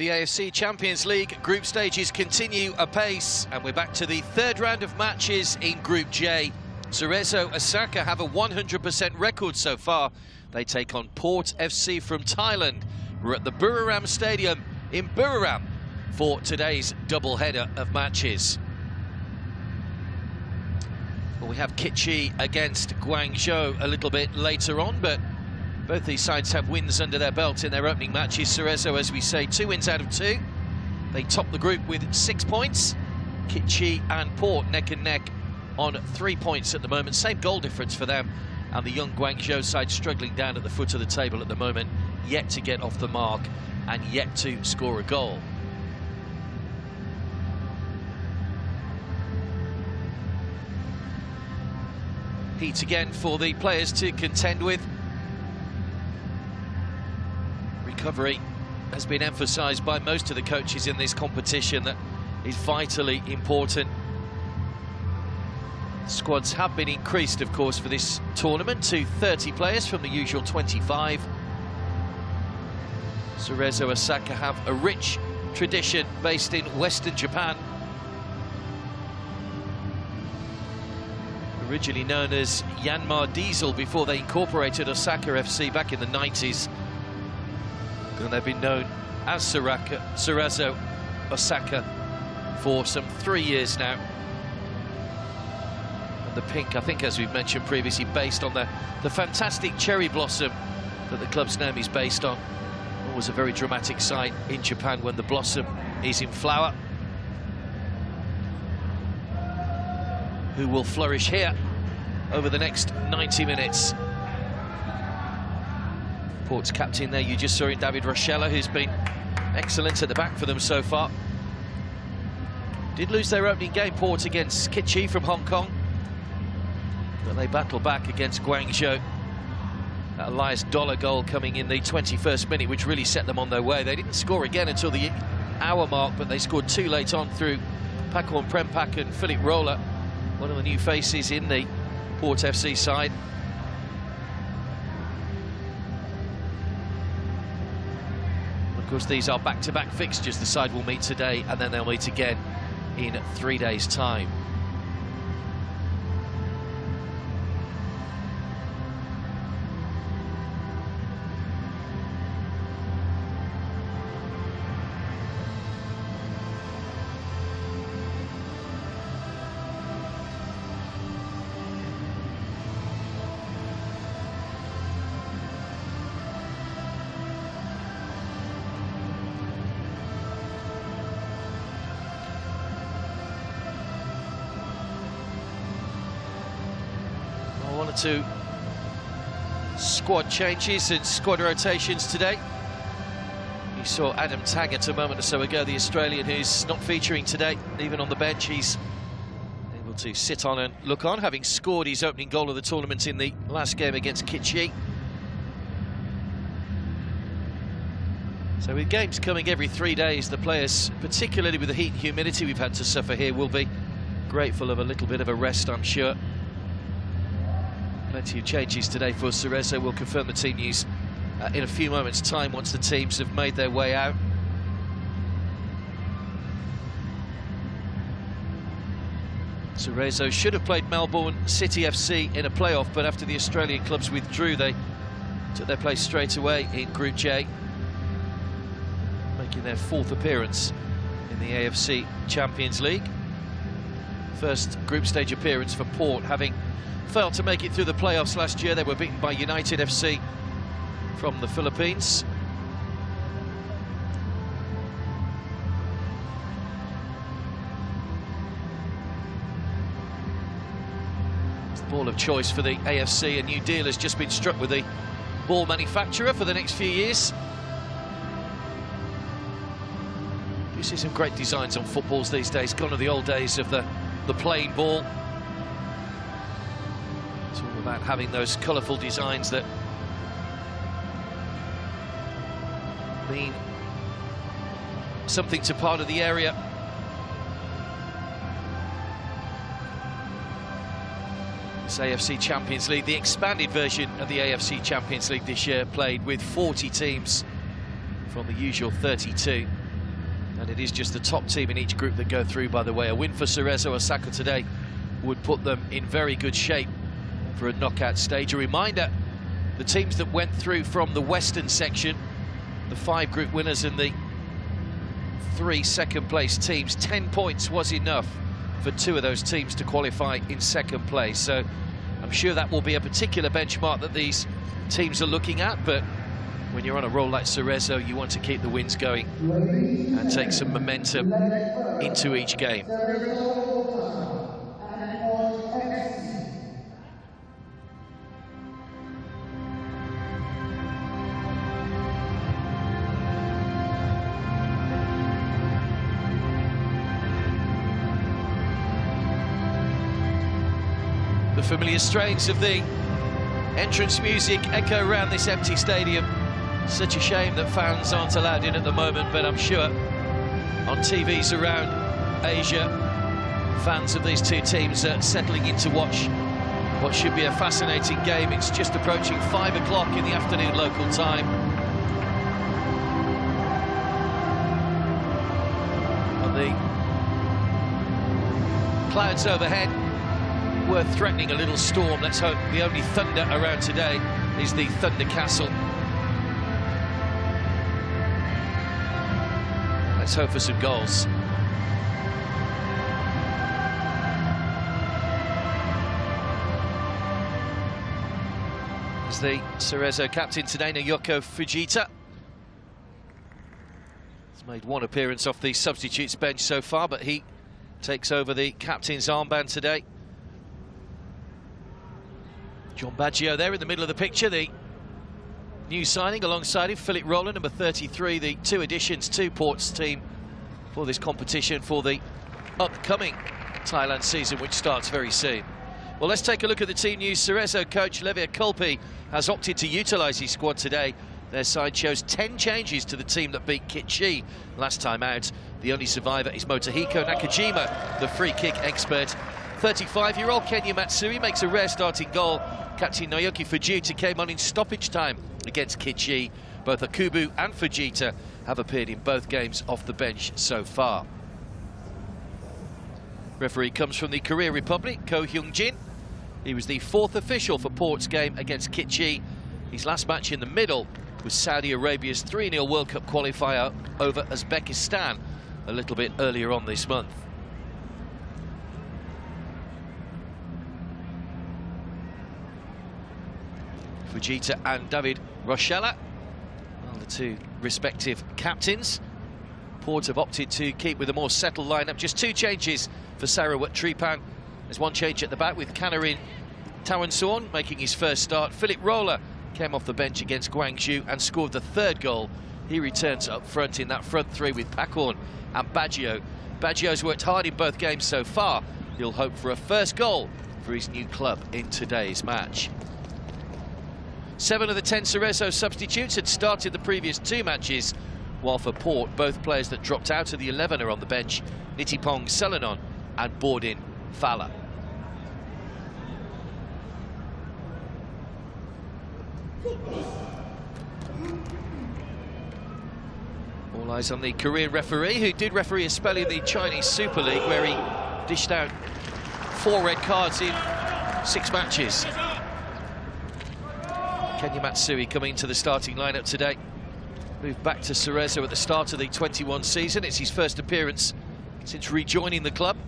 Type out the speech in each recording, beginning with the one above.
The AFC Champions League group stages continue apace, and we're back to the third round of matches in Group J. Cerezo Osaka have a 100% record so far. They take on Port FC from Thailand. We're at the Buriram Stadium in Buriram for today's double-header of matches. Well, we have Kitchi against Guangzhou a little bit later on, but both these sides have wins under their belt in their opening matches. Cerezo, as we say, 2 wins out of 2. They top the group with 6 points. Kitchi and Port neck and neck on 3 points at the moment. Same goal difference for them. And the young Guangzhou side struggling down at the foot of the table at the moment, yet to get off the mark and yet to score a goal. Heat again for the players to contend with. Recovery has been emphasised by most of the coaches in this competition. That is vitally important. Squads have been increased, of course, for this tournament to 30 players from the usual 25. Cerezo Osaka have a rich tradition based in Western Japan. Originally known as Yanmar Diesel before they incorporated Osaka FC back in the 90s. And they've been known as Cerezo Osaka for some 3 years now. And the pink, I think, as we've mentioned previously, based on the fantastic cherry blossom that the club's name is based on. Always a very dramatic sight in Japan when the blossom is in flower. Who will flourish here over the next 90 minutes. Port's captain there, you just saw in David Rochella, who's been excellent at the back for them so far. Did lose their opening game, Port, against Kitchi from Hong Kong. But they battle back against Guangzhou. That Elias Dollar goal coming in the 21st minute, which really set them on their way. They didn't score again until the hour mark, but they scored 2 late on through Pakorn Prempak and Philip Roller, one of the new faces in the Port FC side. Of course, these are back-to-back fixtures. The side will meet today and then they'll meet again in 3 days' time. One or two squad changes and squad rotations today. You saw Adam Taggart a moment or so ago, the Australian who's not featuring today, even on the bench. He's able to sit on and look on, having scored his opening goal of the tournament in the last game against Kitchi. So with games coming every 3 days, the players, particularly with the heat and humidity we've had to suffer here, will be grateful of a little bit of a rest, I'm sure. Plenty of changes today for Cerezo. We'll confirm the team news in a few moments' time once the teams have made their way out. Cerezo should have played Melbourne City FC in a playoff, but after the Australian clubs withdrew, they took their place straight away in Group J, making their 4th appearance in the AFC Champions League. First group stage appearance for Port, having failed to make it through the playoffs last year. They were beaten by United FC from the Philippines. It's the ball of choice for the AFC. A new deal has just been struck with the ball manufacturer for the next few years. You see some great designs on footballs these days. Gone are the old days of the plain ball. It's all about having those colourful designs that mean something to part of the area. This AFC Champions League, the expanded version of the AFC Champions League this year, played with 40 teams from the usual 32. And it is just the top team in each group that go through, by the way. A win for Cerezo Osaka today would put them in very good shape for a knockout stage. A reminder, the teams that went through from the Western section, the 5 group winners and the 3 second-place teams, 10 points was enough for 2 of those teams to qualify in second place. So I'm sure that will be a particular benchmark that these teams are looking at, but when you're on a roll like Cerezo, you want to keep the wins going and take some momentum into each game. The familiar strains of the entrance music echo around this empty stadium. Such a shame that fans aren't allowed in at the moment, but I'm sure on TVs around Asia, fans of these 2 teams are settling in to watch what should be a fascinating game. It's just approaching 5 o'clock in the afternoon local time. And the clouds overhead were threatening a little storm. Let's hope the only thunder around today is the Thunder Castle. Let's hope for some goals. As the Cerezo captain today, Naoko Fujita, has made 1 appearance off the substitutes bench so far, but he takes over the captain's armband today. John Baggio there in the middle of the picture, the new signing alongside him, Philip Rowland, number 33, the 2 additions to Port's team for this competition for the upcoming Thailand season, which starts very soon. Well, let's take a look at the team news. Cerezo coach Levia Kulpi has opted to utilise his squad today. Their side shows 10 changes to the team that beat Kichi last time out. The only survivor is Motohiko Nakajima, the free kick expert. 35-year-old Kenya Matsui makes a rare starting goal. Captain Naoki Fujita came on in stoppage time against Kichi. Both Akubu and Fujita have appeared in both games off the bench so far. Referee comes from the Korea Republic, Ko Hyung-jin. He was the 4th official for Port's game against Kichi. His last match in the middle was Saudi Arabia's 3-0 World Cup qualifier over Uzbekistan a little bit earlier on this month. Fujita and David Rochella, well, the 2 respective captains. Port have opted to keep with a more settled lineup. Just 2 changes for Sarawak Tripan. There's 1 change at the back with Kanarin Tawansuon making his first start. Philip Roller came off the bench against Guangzhou and scored the 3rd goal. He returns up front in that front 3 with Pakorn and Baggio. Baggio's worked hard in both games so far. He'll hope for a first goal for his new club in today's match. 7 of the 10 Cerezo substitutes had started the previous 2 matches, while for Port, both players that dropped out of the 11 are on the bench, Nitipong Selenon and Bordin Fala. All eyes on the Korean referee, who did referee a spell in the Chinese Super League, where he dished out 4 red cards in 6 matches. Kenya Matsui coming into the starting lineup today. Moved back to Cerezo at the start of the 21 season. It's his first appearance since rejoining the club.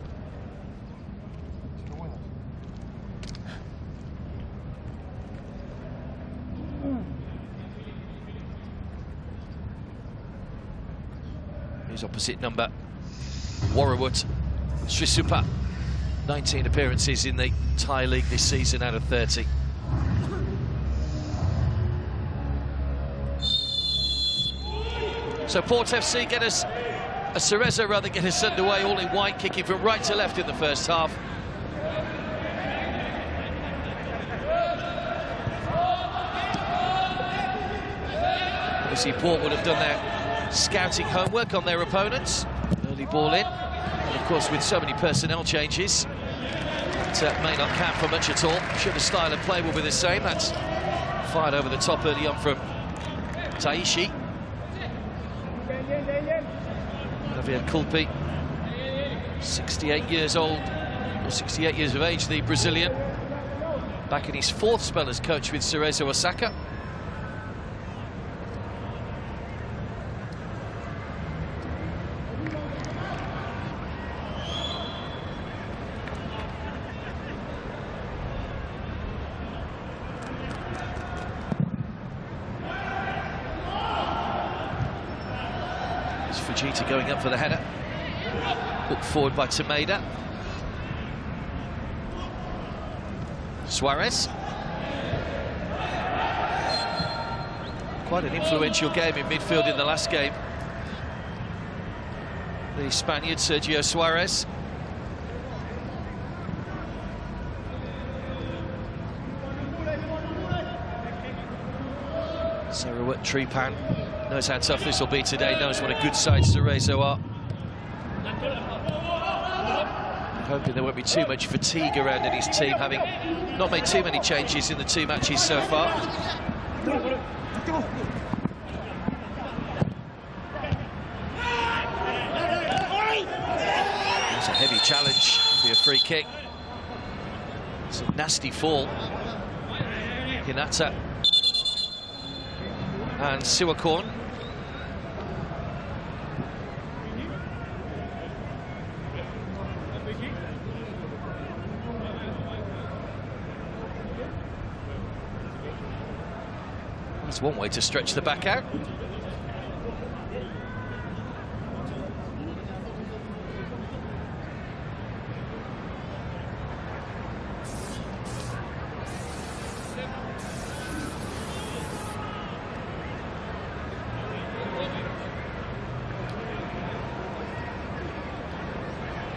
Here's opposite number Warrawut Srisupa. 19 appearances in the Thai League this season out of 30. So Port FC get us, Cerezo rather, get us underway, all in white, kicking from right to left in the first half. Obviously Port would have done their scouting homework on their opponents. Early ball in, and of course with so many personnel changes, that may not count for much at all. I'm sure the style of play will be the same. That's fired over the top early on from Taishi. Javier Culpi, 68 years old, or 68 years of age, the Brazilian, back in his 4th spell as coach with Cerezo Osaka. Fujita going up for the header. Hooked forward by Tomeda. Suarez. Quite an influential game in midfield in the last game. The Spaniard, Sergio Suarez. Sarawat Tripan knows how tough this will be today, knows what a good side Cerezo are. I'm hoping there won't be too much fatigue around in his team, having not made too many changes in the 2 matches so far. It's a heavy challenge for a free kick. It's a nasty fall. Hinata and Siwakorn. That's one way to stretch the back out.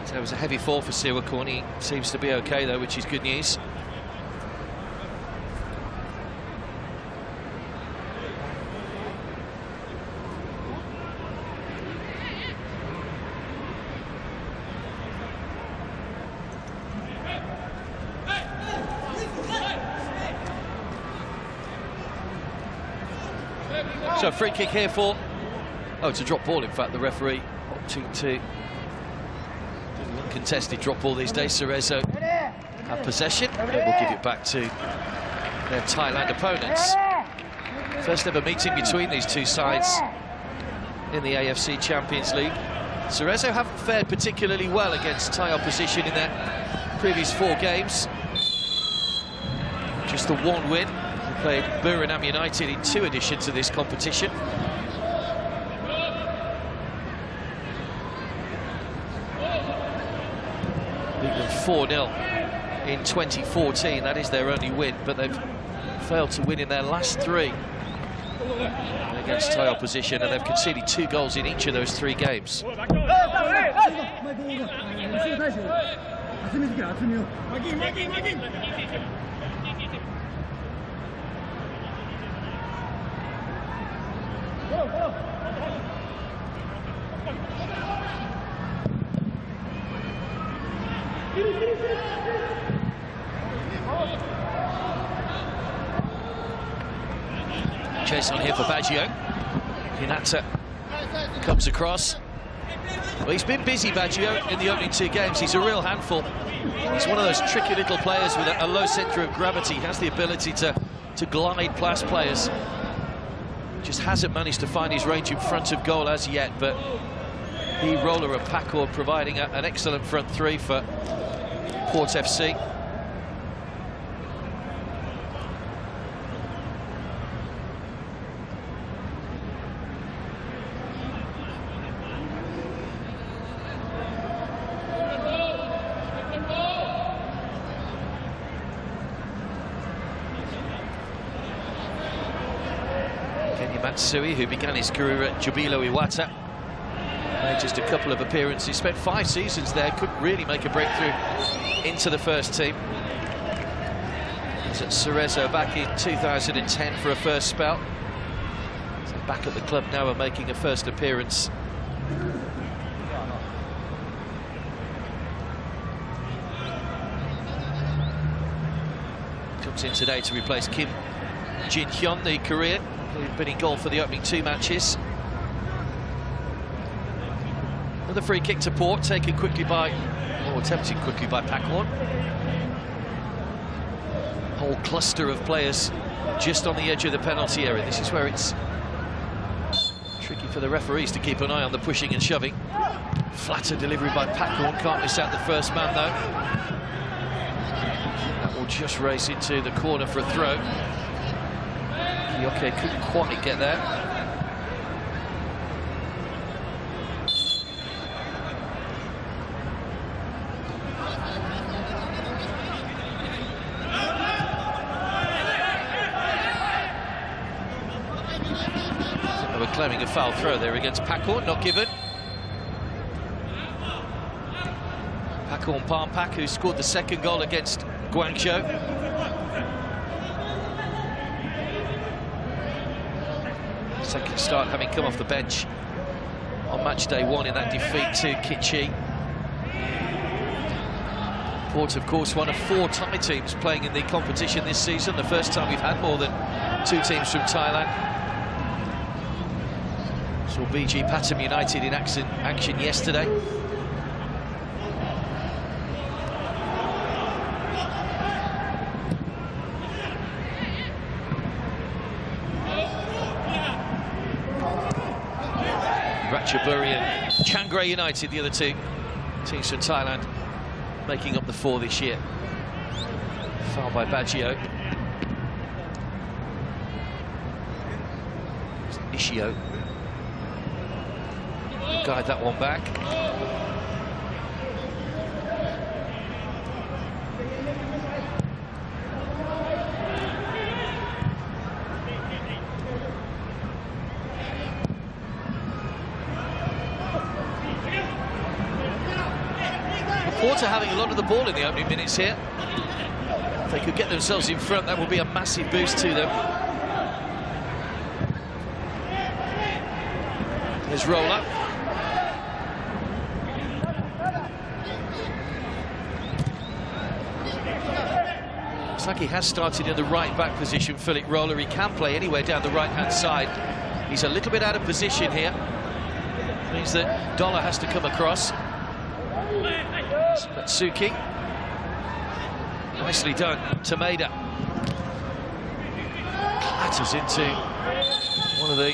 So it was a heavy fall for Siwakorn. He seems to be okay though, which is good news. So free kick here for... Oh, it's a drop ball, in fact, the referee opting to... Uncontested drop ball these days. Cerezo have possession, and will give it back to their Thailand opponents. First ever meeting between these two sides in the AFC Champions League. Cerezo haven't fared particularly well against Thai opposition in their previous 4 games. Just the 1 win. They played Buranam United in 2 editions of this competition. Beat them 4-0 in 2014. That is their only win, but they've failed to win in their last 3 against Thai opposition, and they've conceded 2 goals in each of those 3 games. Chase on here for Baggio. Hinata comes across. Well, he's been busy, Baggio, in the opening 2 games. He's a real handful. He's one of those tricky little players with a low centre of gravity. He has the ability to glide past players. Just hasn't managed to find his range in front of goal as yet, but he, Roller and Packard providing an excellent front 3 for Port FC. Matsui, who began his career at Jubilo Iwata, made just a couple of appearances, spent 5 seasons there, couldn't really make a breakthrough into the first team. Was at Cerezo back in 2010 for a first spell. So back at the club now and making a first appearance. Comes in today to replace Kim Jin-hyun, the Korean, who'd been in goal for the opening 2 matches. Another free kick to Port, taken quickly by, or attempted quickly by Paquon. Whole cluster of players just on the edge of the penalty area. This is where it's tricky for the referees to keep an eye on the pushing and shoving. Flatter delivery by Paquon, can't miss out the first man though. That will just race into the corner for a throw. Kioke couldn't quite get there. They were claiming a foul throw there against Paquon, not given. Paquon Parmpak, who scored the second goal against Guangzhou. Second start having come off the bench on match day 1 in that defeat to Kitchi. Port, of course, one of 4 Thai teams playing in the competition this season. The first time we've had more than 2 teams from Thailand. Saw BG Pathum United in action yesterday. Ratchaburi and Chiang Rai United, the other 2 teams from Thailand, making up the 4 this year. Foul by Baggio. Ishio. Guide that one back. Porter having a lot of the ball in the opening minutes here. If they could get themselves in front, that would be a massive boost to them. There's roll up. Looks like he has started in the right back position, Philip Roller. He can play anywhere down the right-hand side. He's a little bit out of position here. Means that Dollar has to come across. Matsuki. Nicely done. Tomeda. Clatters into one of the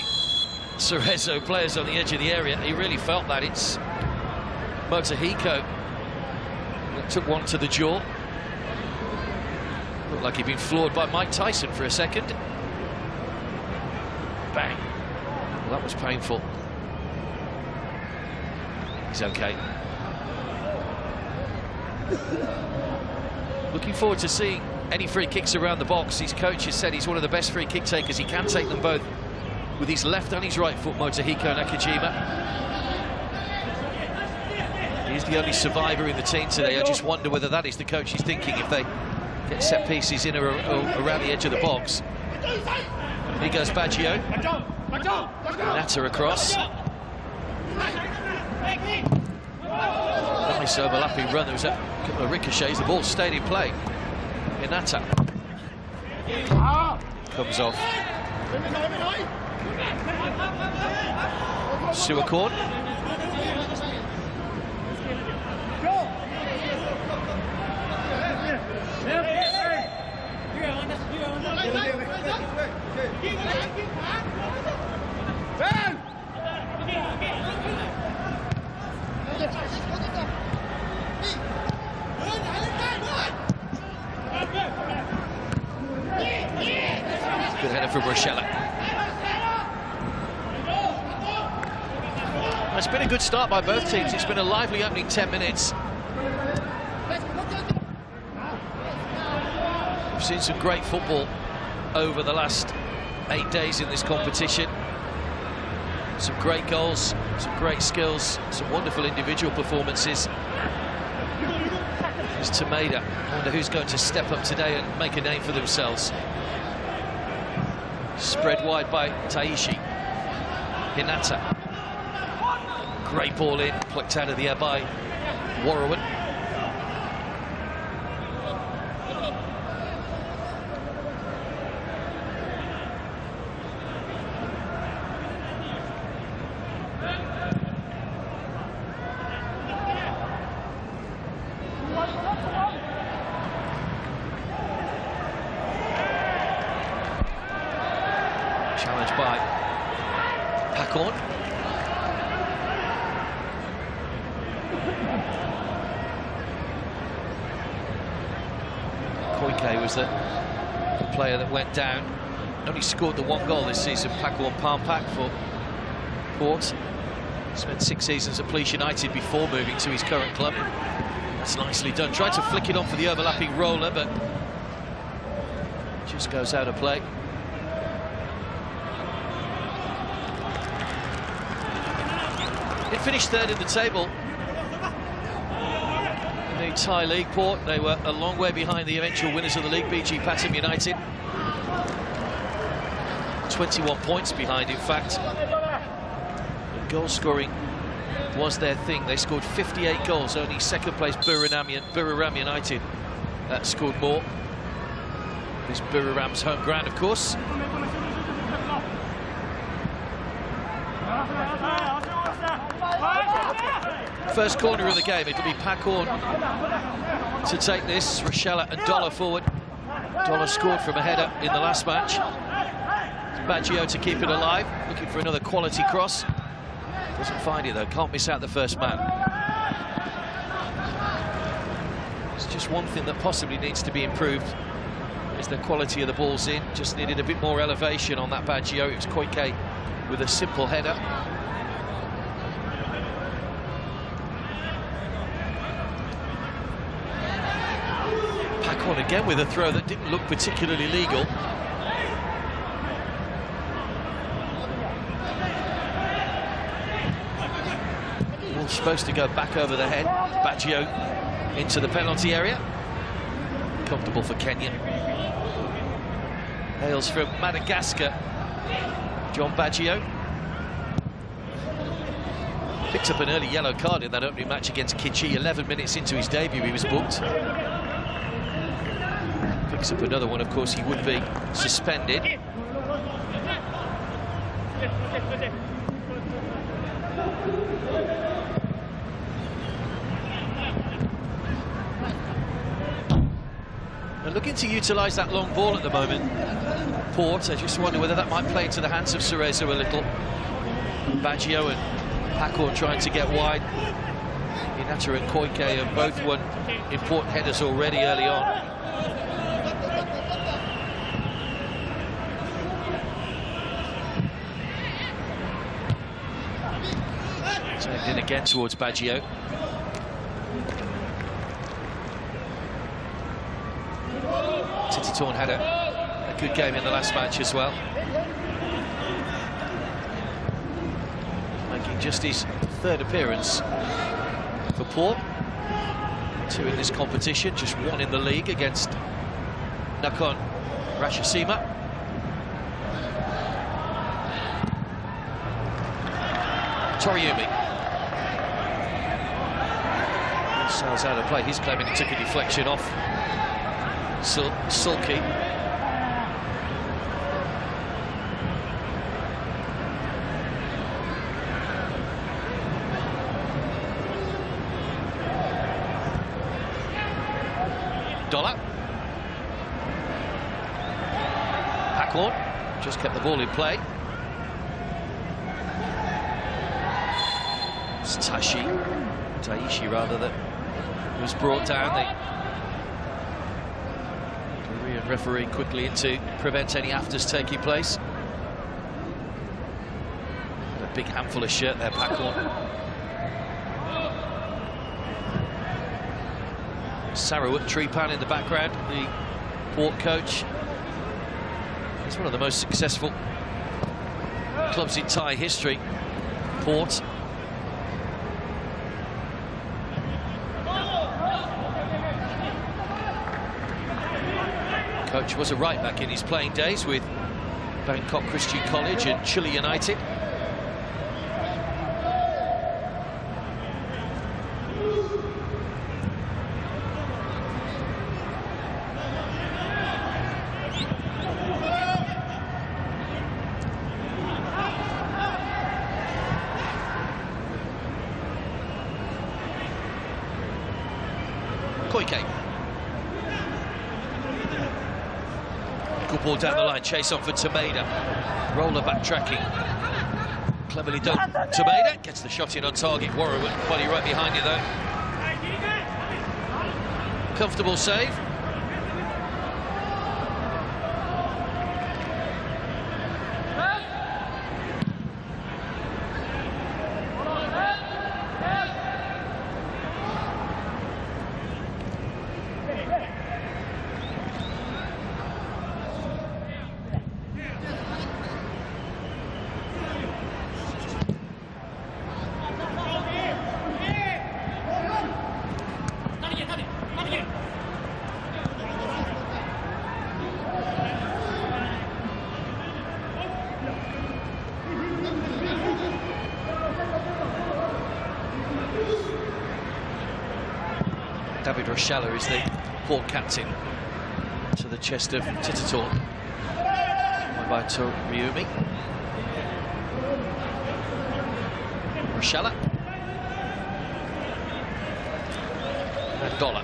Cerezo players on the edge of the area. He really felt that. It's Motohiko that took one to the jaw. Looked like he'd been floored by Mike Tyson for a second. Bang. Well, that was painful. He's okay. Looking forward to seeing any free kicks around the box. His coach has said he's one of the best free kick takers. He can take them both with his left and his right foot, Motohiko Nakajima. He's the only survivor in the team today. I just wonder whether that is the coach is thinking if they get set pieces in or around the edge of the box. Here goes Baggio. Natter across. Nice overlapping run. There was a couple of ricochets. The ball stayed in play. Hinata comes off. Suakorn. Good header from Rochella. It's been a good start by both teams. It's been a lively opening 10 minutes. We've seen some great football over the last 8 days in this competition. Some great goals, some great skills, some wonderful individual performances. There's Tomeda. I wonder who's going to step up today and make a name for themselves. Spread wide by Taishi. Hinata. Great ball in, plucked out of the air by Warrowan. challenge by Pacorn. Koike was the player that went down. Only scored the 1 goal this season, Pacorn Palmpack for Port. Spent 6 seasons at Police United before moving to his current club. That's nicely done. Tried to flick it on for the overlapping roller, but just goes out of play. It finished third in the table. In the Thai League, Port, they were a long way behind the eventual winners of the league, BG Pathum United. 21 points behind, in fact. Goal scoring was their thing. They scored 58 goals. Only second place Buriram United scored more. This Buriram's home ground, of course. First corner of the game. It'll be Pacorn to take this. Rochella and Dollar forward. Dollar scored from a header in the last match. Baggio to keep it alive, looking for another quality cross. Doesn't find it though, can't miss out the first man. It's just one thing that possibly needs to be improved, is the quality of the balls in. Just needed a bit more elevation on that Baggio. It was Koike with a simple header. Pacorn again with a throw that didn't look particularly legal. Supposed to go back over the head. Baggio into the penalty area. Comfortable for Kenya. Hails from Madagascar. John Baggio. Picked up an early yellow card in that opening match against Kichi. 11 minutes into his debut, he was booked. Picks up another one, of course, he would be suspended. Looking to utilise that long ball at the moment, Port. I just wonder whether that might play into the hands of Cerezo a little. Baggio and Pacorn trying to get wide. Hinata and Koike have both won important headers already early on. Turned in again towards Baggio. Titorn had a good game in the last match as well. Making just his third appearance for Port. 2 in this competition, just 1 in the league against Nakhon Ratchasima. Toriumi. Sails out of play. He's claiming he took a deflection off Sulky. Dollar. Pacorn just kept the ball in play. It's Taishi rather, that was brought down. The Korean referee quickly in to prevent any afters taking place. A big handful of shirt there, Pacorn. Sarawak Tripan in the background, the Port coach. He's one of the most successful clubs in Thai history, Port. Coach was a right-back in his playing days with Bangkok Christian College and Chile United. Koike. Critical ball down the line, chase on for Tomeda. Roller backtracking. Cleverly done. Tomeda gets the shot in on target. Warwick, body right behind you though. Comfortable save. David Rochella is the port captain to the chest of Titator. By Toriumi. Rochella. And Dollar.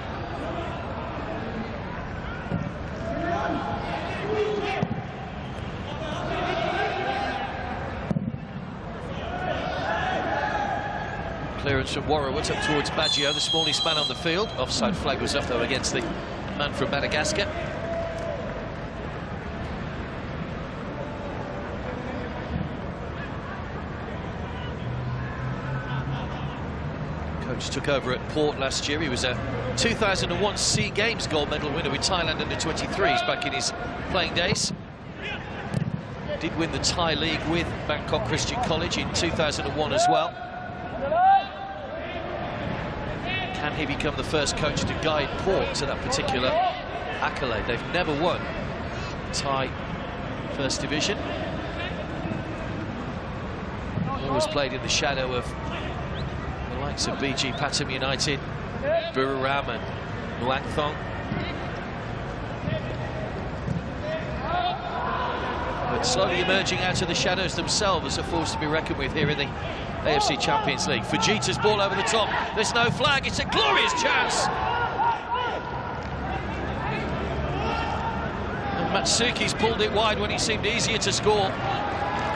Clearance from Warwick up towards Baggio, the smallest man on the field. Offside flag was up though against the man from Madagascar. Coach took over at Port last year. He was a 2001 SEA Games gold medal winner with Thailand under-23s back in his playing days. Did win the Thai League with Bangkok Christian College in 2001 as well. Can he become the first coach to guide Port to that particular accolade? They've never won Thai First Division. Always played in the shadow of the likes of BG Pathum United, Buriram and Muang Thong. But slowly emerging out of the shadows themselves as a force to be reckoned with here in the AFC Champions League. Fujita's ball over the top. There's no flag. It's a glorious chance. And Matsuki's pulled it wide when it seemed easier to score.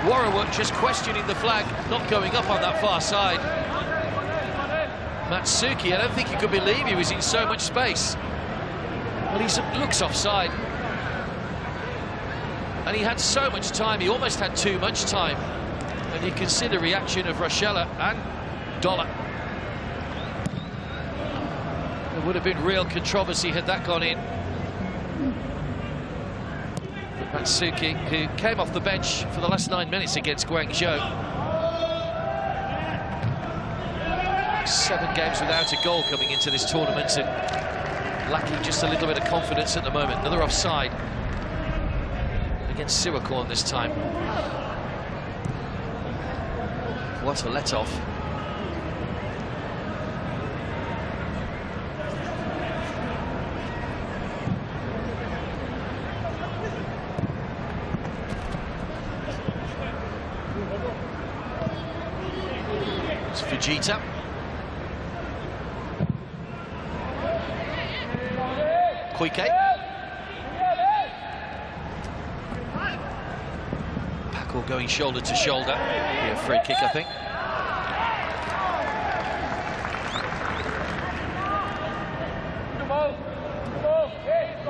Warwick just questioning the flag, not going up on that far side. Matsuki, I don't think he could believe he was in so much space. Well, he looks offside. And he had so much time, he almost had too much time. And you can see the reaction of Rochella and Dollar. There would have been real controversy had that gone in. But Matsuki, who came off the bench for the last 9 minutes against Guangzhou. 7 games without a goal coming into this tournament and lacking just a little bit of confidence at the moment. Another offside against Siwakorn this time. What a let-off. It's Fujita. Koike. Paco going shoulder to shoulder. Be a free kick, I think.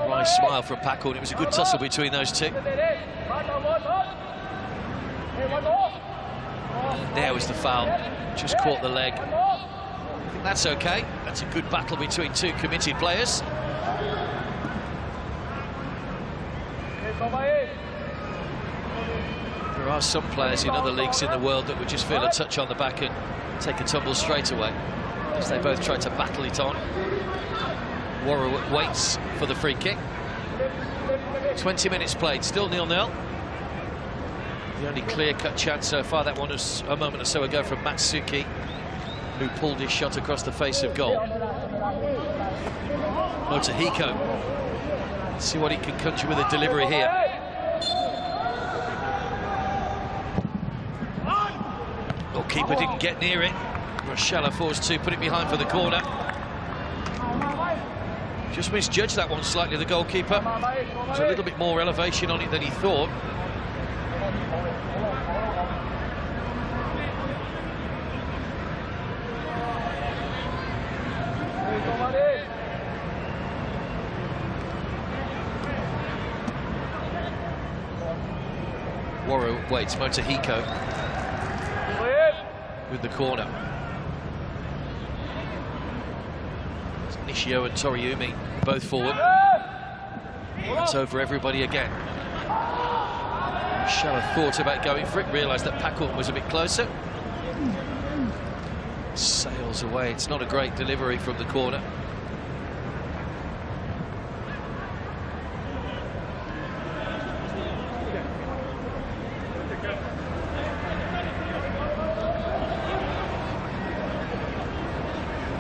Nice smile from Paco, and it was a good tussle between those two. There was the foul, just caught the leg. I think that's okay. That's a good battle between two committed players. There are some players in other leagues in the world that would just feel a touch on the back and take a tumble straight away, as they both try to battle it on. Warwick waits for the free kick. 20 minutes played, still 0-0. The only clear-cut chance so far, that one was a moment or so ago from Matsuki, who pulled his shot across the face of goal. Motohiko. Let's see what he can conjure with a delivery here. Goalkeeper didn't get near it. Rochella forced to put it behind for the corner. Just misjudged that one slightly, the goalkeeper. There's a little bit more elevation on it than he thought. Waits, Motohiko with the corner. It's Nishio and Toriumi both forward. It's over everybody again. Shower thought about going for it, realised that Paquin was a bit closer. Sails away. It's not a great delivery from the corner.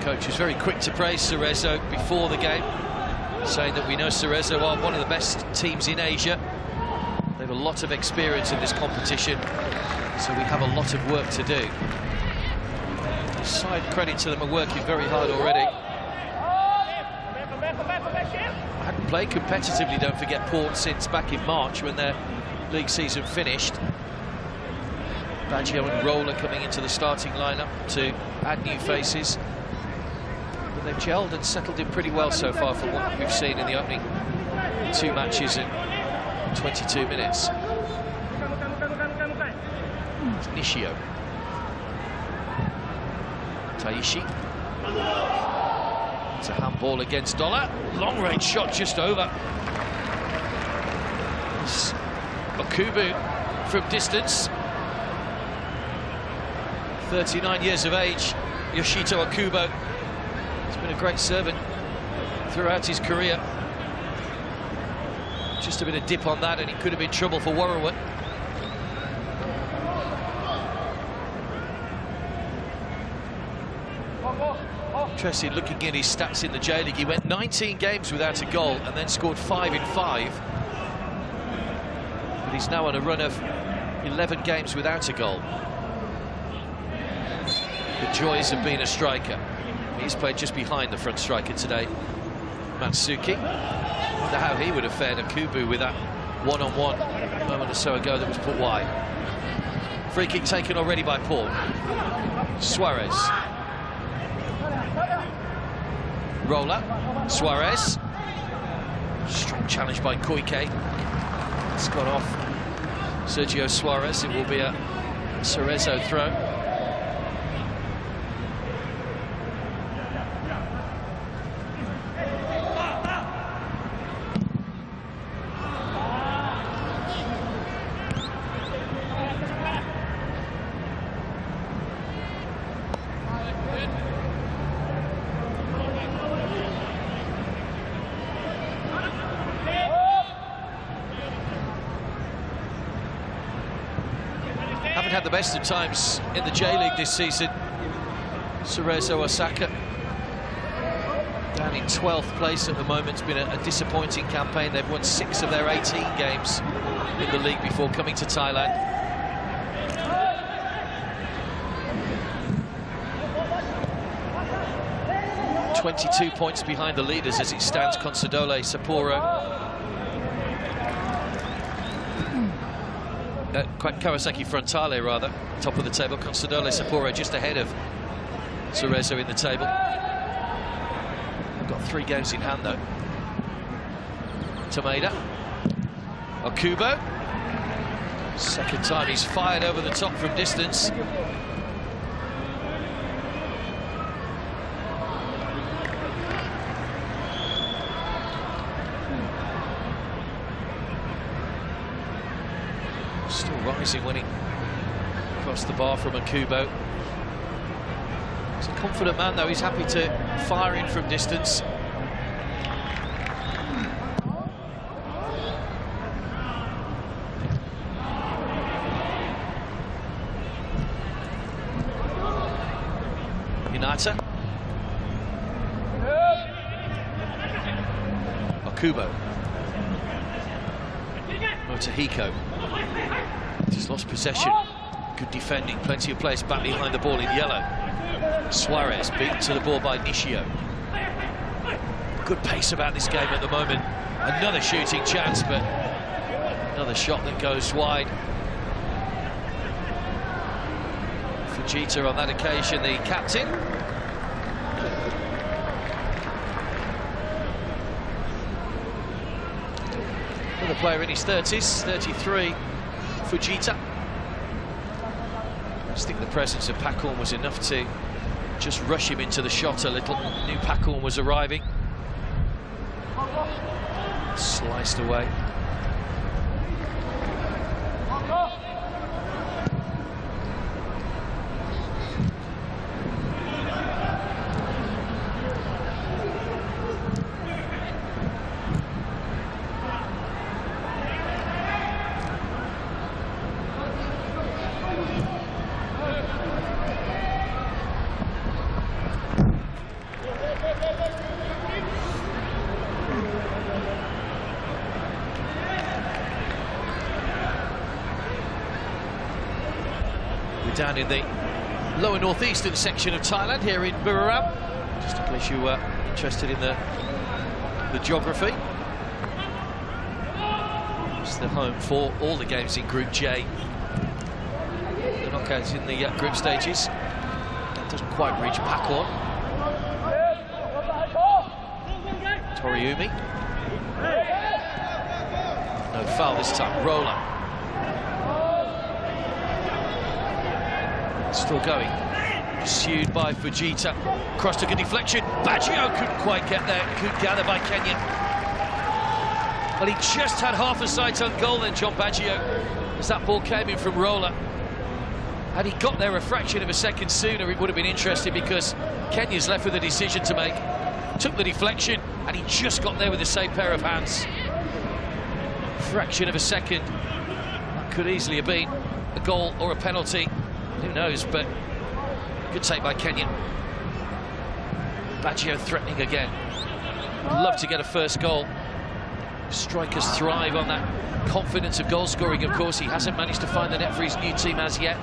Coach was very quick to praise Cerezo before the game, saying that we know Cerezo are one of the best teams in Asia. They have a lot of experience in this competition, so we have a lot of work to do. Side credit to them, are working very hard already. I hadn't played competitively, don't forget, Port since back in March when their league season finished. Baggio and Roller coming into the starting lineup to add new faces. They've gelled and settled in pretty well so far from what we've seen in the opening 2 matches in 22 minutes. It's Nishio. Taishi. It's a handball against Dollar. Long range shot just over. It's Okubu from distance. 39 years of age, Yoshito Okubo. He's been a great servant throughout his career. Just a bit of dip on that and it could have been trouble for Warrawut. Interesting looking at his stats in the J-League. He went 19 games without a goal and then scored 5 in 5. But he's now on a run of 11 games without a goal. The joys of being a striker. He's played just behind the front striker today, Matsuki. I wonder how he would have fared Okubu with that one-on-one a moment or so ago that was put wide. Free kick taken already by Paul. Suarez. Roller. Suarez. Strong challenge by Koike. It's gone off Sergio Suarez. It will be a Cerezo throw. Haven't had the best of times in the J-League this season. Cerezo Osaka down in 12th place at the moment. It's been a disappointing campaign. They've won 6 of their 18 games in the league before coming to Thailand. .22 points behind the leaders as it stands. Consadole, Sapporo. Kawasaki Frontale, rather, top of the table. Consadole Sapporo just ahead of Cerezo in the table. They've got 3 games in hand, though. Tomeda. Okubo. Second time he's fired over the top from distance. Still rising when he crossed the bar from Okubo. He's a confident man, though. He's happy to fire in from distance. Hinata. Okubo. Motohiko. Just lost possession. Good defending, plenty of place back behind the ball in yellow. Suarez beaten to the ball by Nishio. good pace about this game at the moment. Another shooting chance, but another shot that goes wide. Fujita on that occasion, the captain. Another player in his 30s, 33, Fujita. I just think the presence of Pakorn was enough to just rush him into the shot a little. Knew Pakorn was arriving. Sliced away. Down in the lower northeastern section of Thailand, here in Buriram, just in case you were interested in the geography. It's the home for all the games in Group J. The knockouts in the group stages. That doesn't quite reach Pakorn. Toriumi. No foul this time. Roller. Still going, pursued by Fujita, cross took a deflection, Baggio couldn't quite get there, good gather by Kenya. Well, he just had half a sight on goal then, John Baggio, as that ball came in from Roller. Had he got there a fraction of a second sooner, it would have been interesting, because Kenya's left with a decision to make. Took the deflection, and he just got there with the same pair of hands. Fraction of a second, that could easily have been a goal or a penalty. Who knows, but good take by Kenya. Baggio threatening again. Would love to get a first goal. Strikers thrive on that confidence of goal scoring, of course. He hasn't managed to find the net for his new team as yet.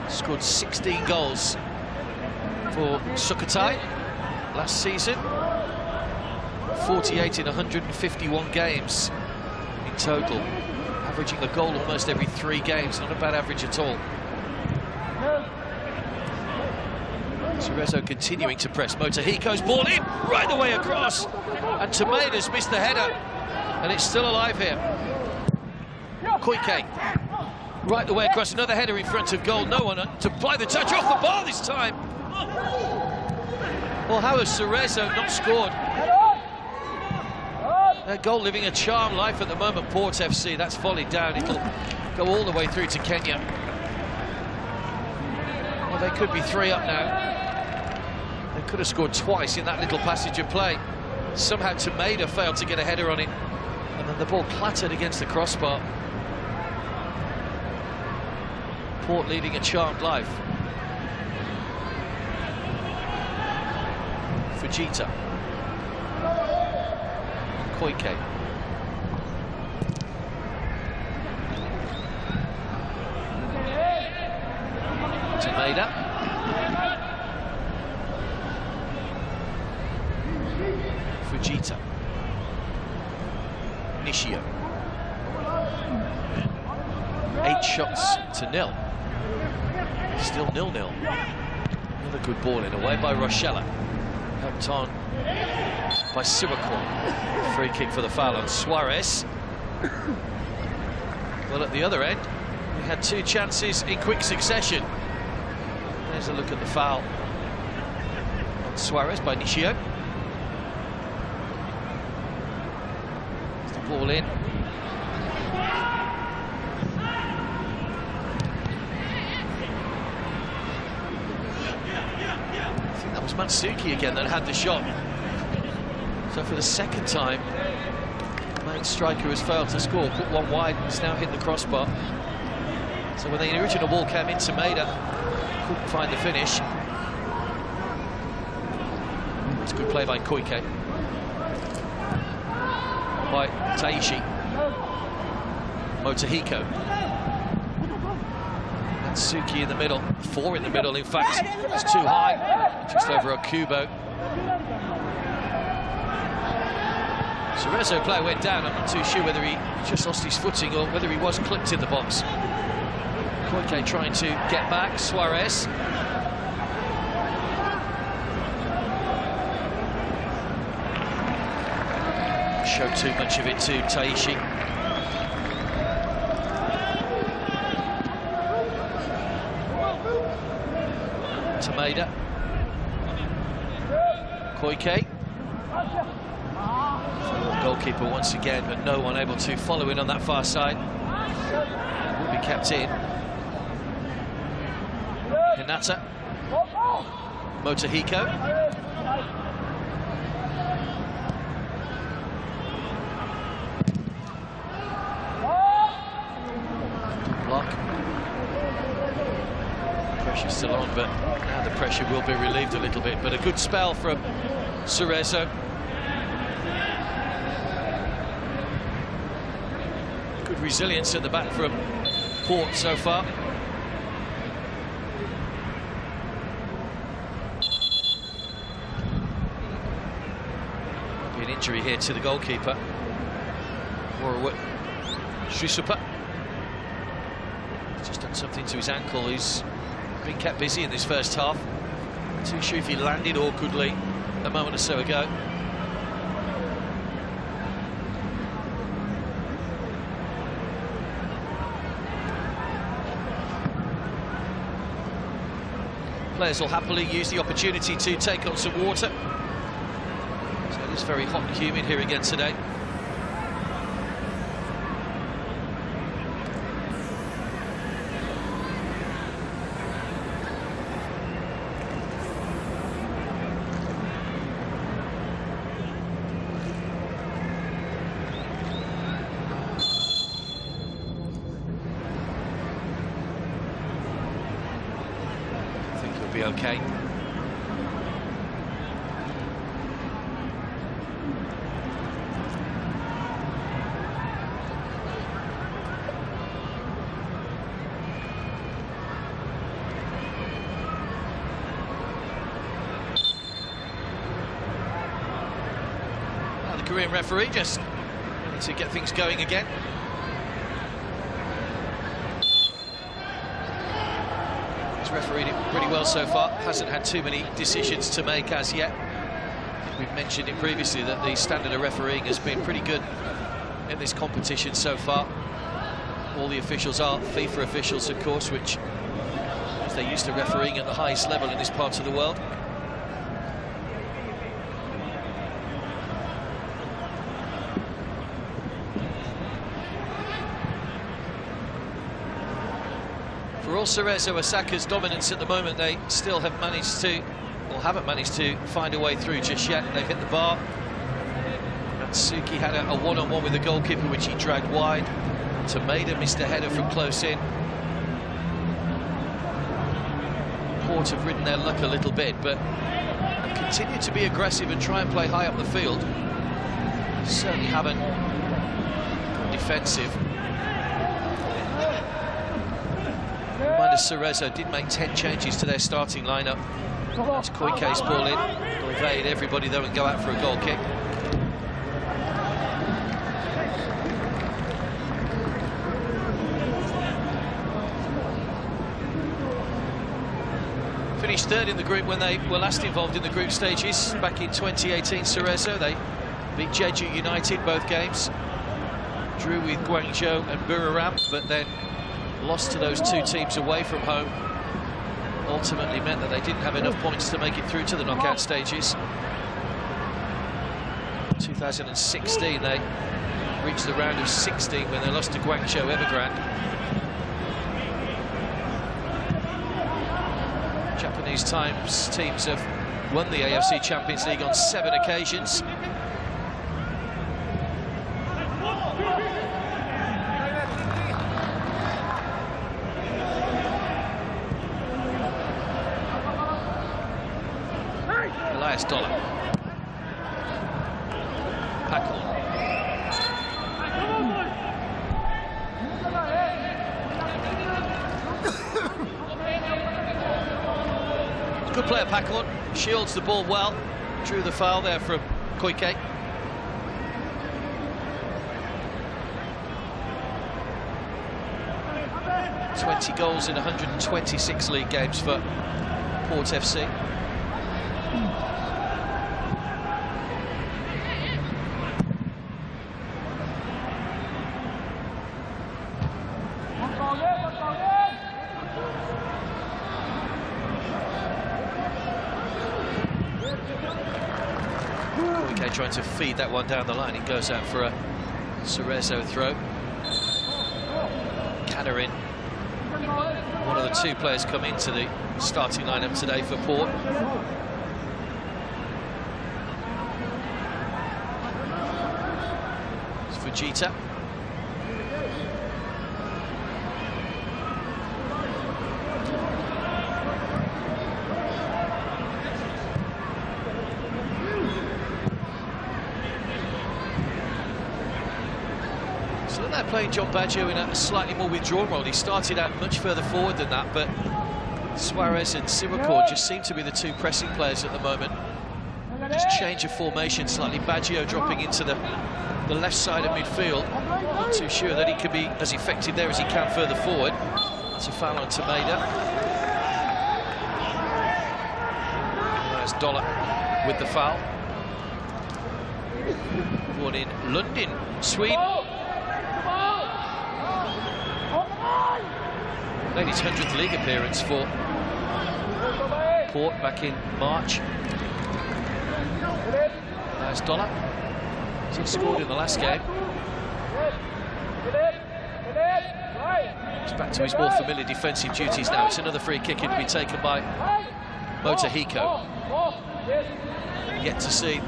Scored 16 goals for Sukhothai last season. 48 in 151 games in total. Averaging a goal almost every 3 games, not a bad average at all. Cerezo continuing to press. Motohiko's ball in, right the way across. And Tomada's missed the header. And it's still alive here. Koike, right the way across, another header in front of goal. No one to apply the touch off the bar this time. Well, how has Cerezo not scored? Their goal living a charmed life at the moment, Port FC. That's volleyed down. It'll go all the way through to Kenya. Well, they could be 3 up now. They could have scored twice in that little passage of play. Somehow Tomada failed to get a header on it. And then the ball clattered against the crossbar. Port leading a charmed life. Fujita. Koike. Tomada. Fujita. Nishio. 8 shots to 0. Still 0-0. Another good ball in, away by Rochella. Helped on by Siwakwa. Free kick for the foul on Suarez. Well, at the other end, we had 2 chances in quick succession. There's a look at the foul on Suarez by Nishio. There's the ball in. I think that was Matsuki again that had the shot. So for the second time, the main striker has failed to score. Put one wide and has now hit the crossbar. So when the original ball came in, Tomada couldn't find the finish. It's a good play by Koike. By Taishi. Motohiko. Suki in the middle, 4 in the middle, in fact. It's too high, just over Okubo. Cerezo player went down. I'm not too sure whether he just lost his footing or whether he was clipped in the box. Koike trying to get back. Suarez. Showed too much of it to Taishi. Tameda. Koike. Goalkeeper once again, but no one able to follow in on that far side. Will be kept in. Hinata. Motohiko. Block. Pressure's still on, but now the pressure will be relieved a little bit. But a good spell from Cerezo. Good resilience at the back from Port so far. Might be an injury here to the goalkeeper. Shisupa. Just done something to his ankle. He's been kept busy in this first half. Not too sure if he landed awkwardly a moment or so ago. Players will happily use the opportunity to take on some water. So it is very hot and humid here again today. Be okay. Now the Korean referee just ready to get things going again. Refereed it pretty well so far, hasn't had too many decisions to make as yet. We've mentioned it previously that the standard of refereeing has been pretty good in this competition so far. All the officials are FIFA officials, of course, which is they're used to refereeing at the highest level in this part of the world. For all Cerezo Osaka's dominance at the moment, they still have managed to, or haven't managed to find a way through just yet. They've hit the bar. Matsuki had a one-on-one with the goalkeeper, which he dragged wide. Tameda missed a header from close in. Port have ridden their luck a little bit, but have continued to be aggressive and try and play high up the field. Certainly haven't gone defensive. Reminder, Cerezo did make 10 changes to their starting lineup. That's Koike's ball in. They'll evade everybody though and go out for a goal kick. Finished third in the group when they were last involved in the group stages back in 2018. Cerezo, they beat Jeju United both games, drew with Guangzhou and Buriram, but then lost to those two teams away from home. Ultimately meant that they didn't have enough points to make it through to the knockout stages. 2016 they reached the round of 16 when they lost to Guangzhou Evergrande. Japanese teams have won the AFC Champions League on 7 occasions. Dollar. Packle. Good player, Pacorn. Shields the ball well. Drew the foul there from Koike. ...20 goals in 126 league games for Port FC. Koike trying to feed that one down the line. It goes out for a Cerezo throw. Canarin, one of the two players come into the starting lineup today for Port. It's Fujita. So they're playing John Baggio in a slightly more withdrawn role. He started out much further forward than that, but Suarez and Cerezo just seem to be the two pressing players at the moment. Just change of formation slightly. Baggio dropping into the left side of midfield. Not too sure that he can be as effective there as he can further forward. It's a foul on Tomeda. There's Dollar with the foul. One in London, Sweden. Made his 100th league appearance for Port back in March. There's Dollar. He scored in the last game. He's back to his more familiar defensive duties now. It's another free kick. It'll be taken by Motohiko. Yet to see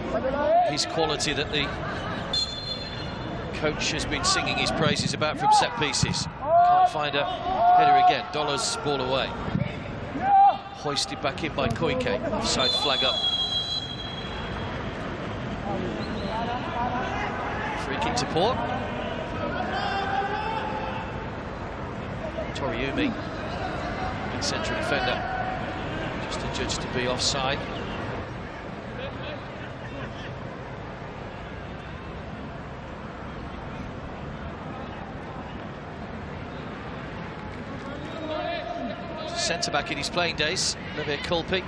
his quality that the coach has been singing his praises about from set pieces. Can't find a header again. Dollar's ball away. Hoisted back in by Koike. Offside flag up. Free kick to Port. Toriumi, big central defender, just adjudged to be offside. Centre-back in his playing days, Olivier Kulpi.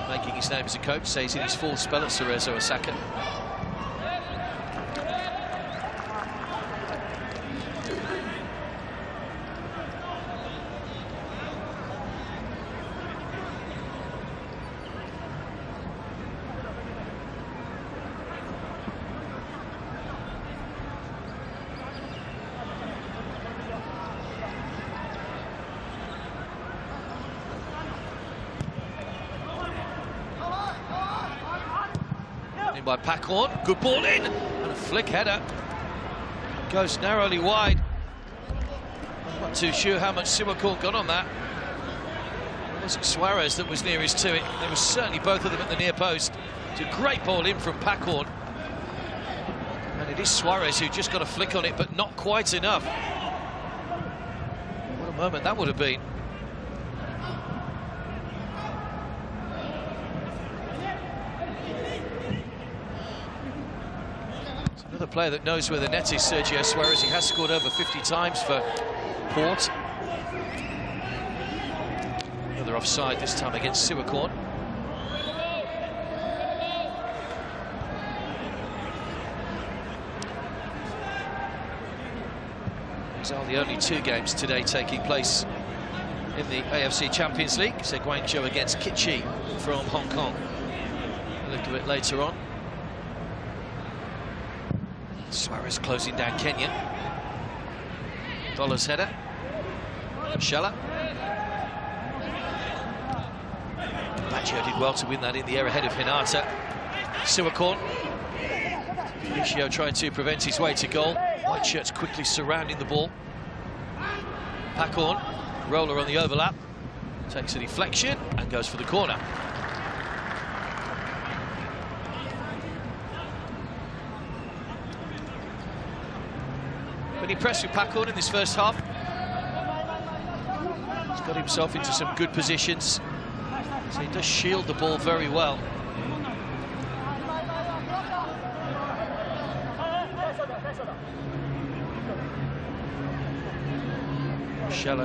Making his name as a coach, says in his full spell at Cerezo, Osaka. By Pacorn, good ball in, and a flick header. Goes narrowly wide. I'm not too sure how much Cerezo got on that. It wasn't Suarez that was nearest to it. There was certainly both of them at the near post. It's a great ball in from Pacorn. And it is Suarez who just got a flick on it, but not quite enough. What a moment that would have been. Another player that knows where the net is, Sergio Suarez. He has scored over 50 times for Port. Another offside, this time against Cerezo. These are the only two games today taking place in the AFC Champions League. So Guangzhou against Kichi from Hong Kong a little bit later on. Suarez closing down Kenya. Dollar's header. Shella. Baggio did well to win that in the air ahead of Hinata. Cerezo. Ishio trying to prevent his way to goal. White shirts quickly surrounding the ball. Pacorn, roller on the overlap. Takes a deflection and goes for the corner. Pretty impressed with Pacorn in this first half. got himself into some good positions. So he does shield the ball very well.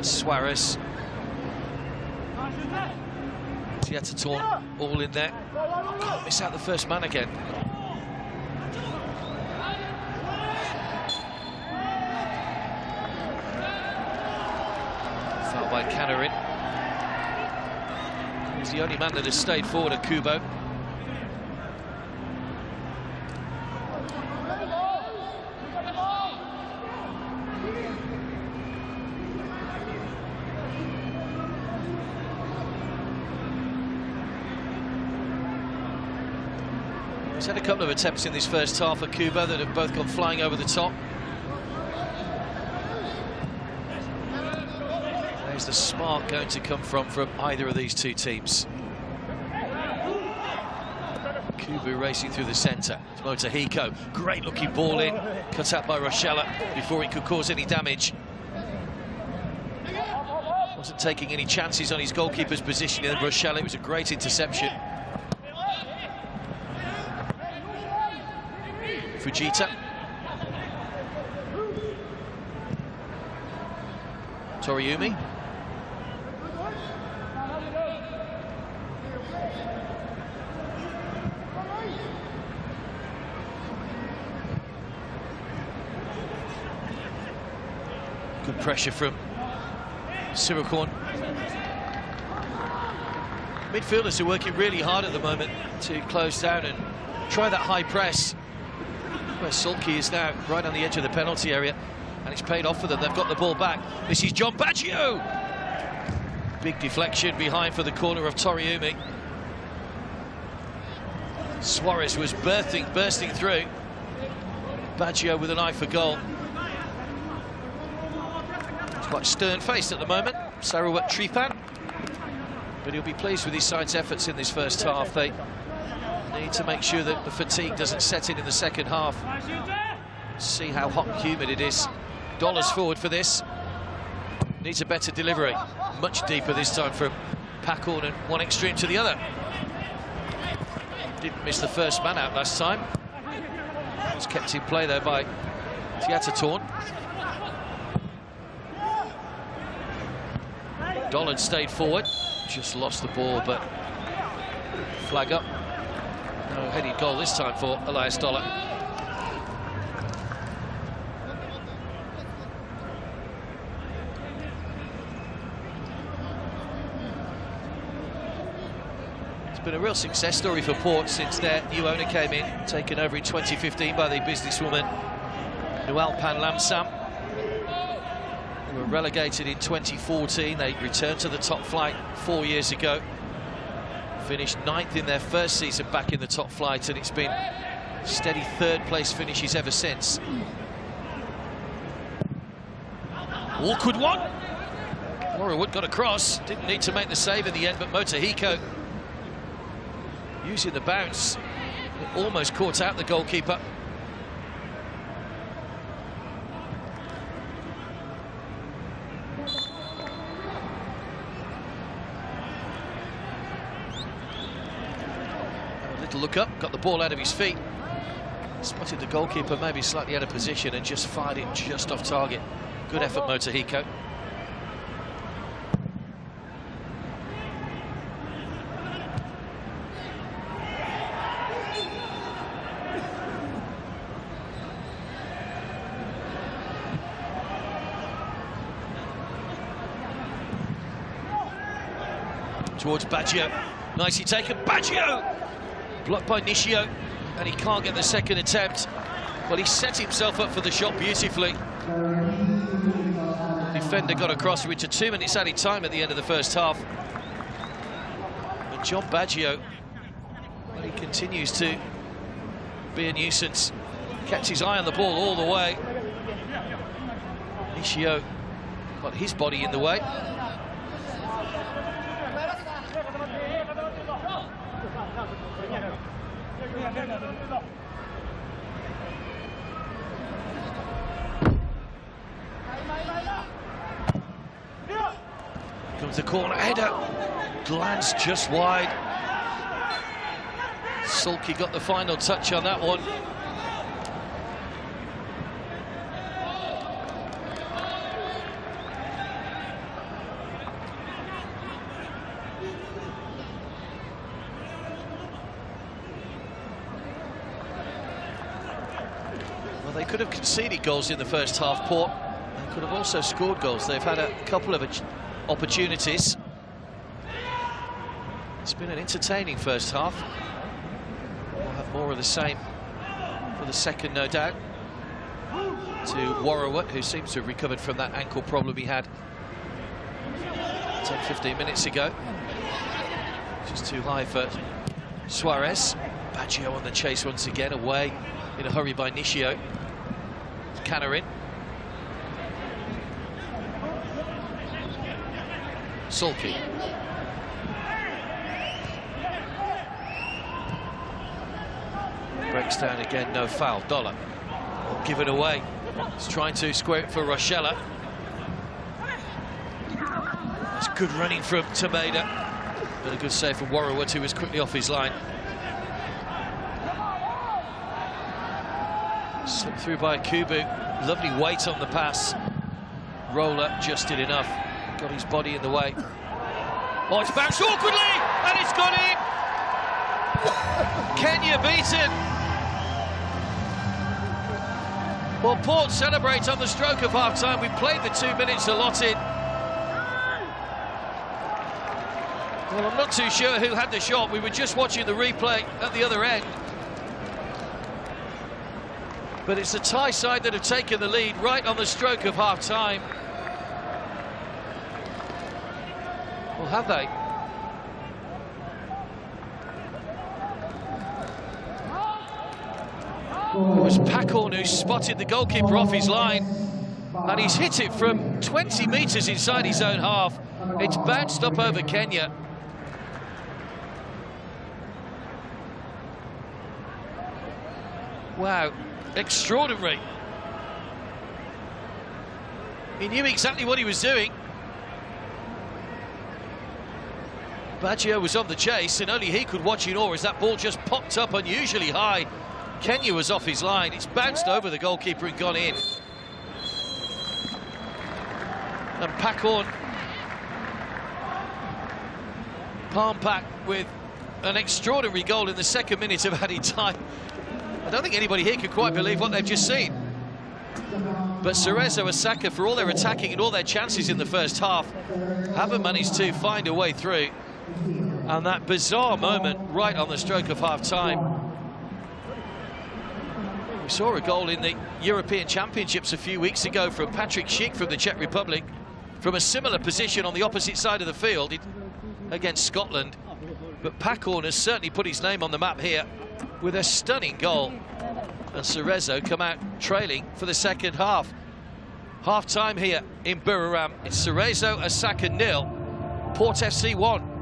Suarez. Cerezo all in there. Can't miss out the first man again. Foul by Canarin. He's the only man that has stayed forward at Kubo. He's had a couple of attempts in this first half at Kubo that have both gone flying over the top. Where's the spark going to come from either of these two teams? Kubo racing through the centre. It's Motohiko. Great looking ball in. Cut out by Rochella before it could cause any damage. Wasn't taking any chances on his goalkeeper's position in Rochella. It was a great interception. Fujita. Toriumi. Good pressure from Cerezo. Midfielders are working really hard at the moment to close down and try that high press. Where Sulky is now right on the edge of the penalty area, and it's paid off for them. They've got the ball back. This is John Baggio. Big deflection behind for the corner of Toriumi. Suarez was bursting through. Baggio with an eye for goal. He's quite stern-faced at the moment, Sarawat Tripan, but he'll be pleased with his side's efforts in this first half. They need to make sure that the fatigue doesn't set in the second half. See how hot and humid it is. Dollars forward for this. Needs a better delivery. Much deeper this time from Pacorn and one extreme to the other. Didn't miss the first man out last time. It's kept in play there by Cerezo. Dollard stayed forward. Just lost the ball, but flag up. No headed goal this time for Elias Dollar. It's been a real success story for Port since their new owner came in, taken over in 2015 by the businesswoman Noelle Pan-Lamsam. They were relegated in 2014. They returned to the top flight 4 years ago. Finished 9th in their first season back in the top flight, and it's been steady third-place finishes ever since. Awkward one. Laura Wood got across. Didn't need to make the save in the end, but Motohiko using the bounce. It almost caught out the goalkeeper. Look up, got the ball out of his feet, spotted the goalkeeper maybe slightly out of position and just fired it just off target. Good effort, Motohiko. Towards Baggio, nicely taken, Baggio! Blocked by Nishio, and he can't get the second attempt. Well, he set himself up for the shot beautifully. The defender got across, into 2 minutes added time at the end of the first half. And John Baggio, well, he continues to be a nuisance. Kept his eye on the ball all the way. Nishio got his body in the way. of the corner, header glanced just wide. Sulky got the final touch on that one. Well, they could have conceded goals in the first half, Port. They could have also scored goals. They've had a couple of opportunities. It's been an entertaining first half. We'll have more of the same for the second, no doubt. To Warrawat, who seems to have recovered from that ankle problem he had 10-15 minutes ago. Just too high for Suarez. Baggio on the chase once again, away in a hurry by Nishio. Canarin. Sulky. Breaks down again, no foul. Dollar. Given away. He's trying to square it for Rochella. That's good running from Tameda. But a good save from Warrawat, who was quickly off his line. Slipped through by Kubu. Lovely weight on the pass. Roller just did enough. Got his body in the way. Oh, it's bounced awkwardly, and it's gone in. Kenya beaten. Well, Port celebrate on the stroke of half-time. We played the 2 minutes allotted. Well, I'm not too sure who had the shot. We were just watching the replay at the other end. But it's the Thai side that have taken the lead right on the stroke of half-time. Well, have they? It was Pacorn who spotted the goalkeeper off his line, and he's hit it from 20 metres inside his own half. It's bounced up over Kenya. Wow, extraordinary. He knew exactly what he was doing. Baggio was on the chase, and only he could watch in awe as that ball just popped up unusually high. Kenya was off his line. It's bounced over the goalkeeper and gone in. And Pacorn, palm pack with an extraordinary goal in the second minute of added time. I don't think anybody here can quite believe what they've just seen. But Cerezo, Osaka, for all their attacking and all their chances in the first half, haven't managed to find a way through. And that bizarre moment right on the stroke of half-time. We saw a goal in the European Championships a few weeks ago from Patrick Schick from the Czech Republic, from a similar position on the opposite side of the field against Scotland. But Pacorn has certainly put his name on the map here with a stunning goal. And Cerezo come out trailing for the second half. Half-time here in Buriram. It's Cerezo, Osaka 0, Port FC 1.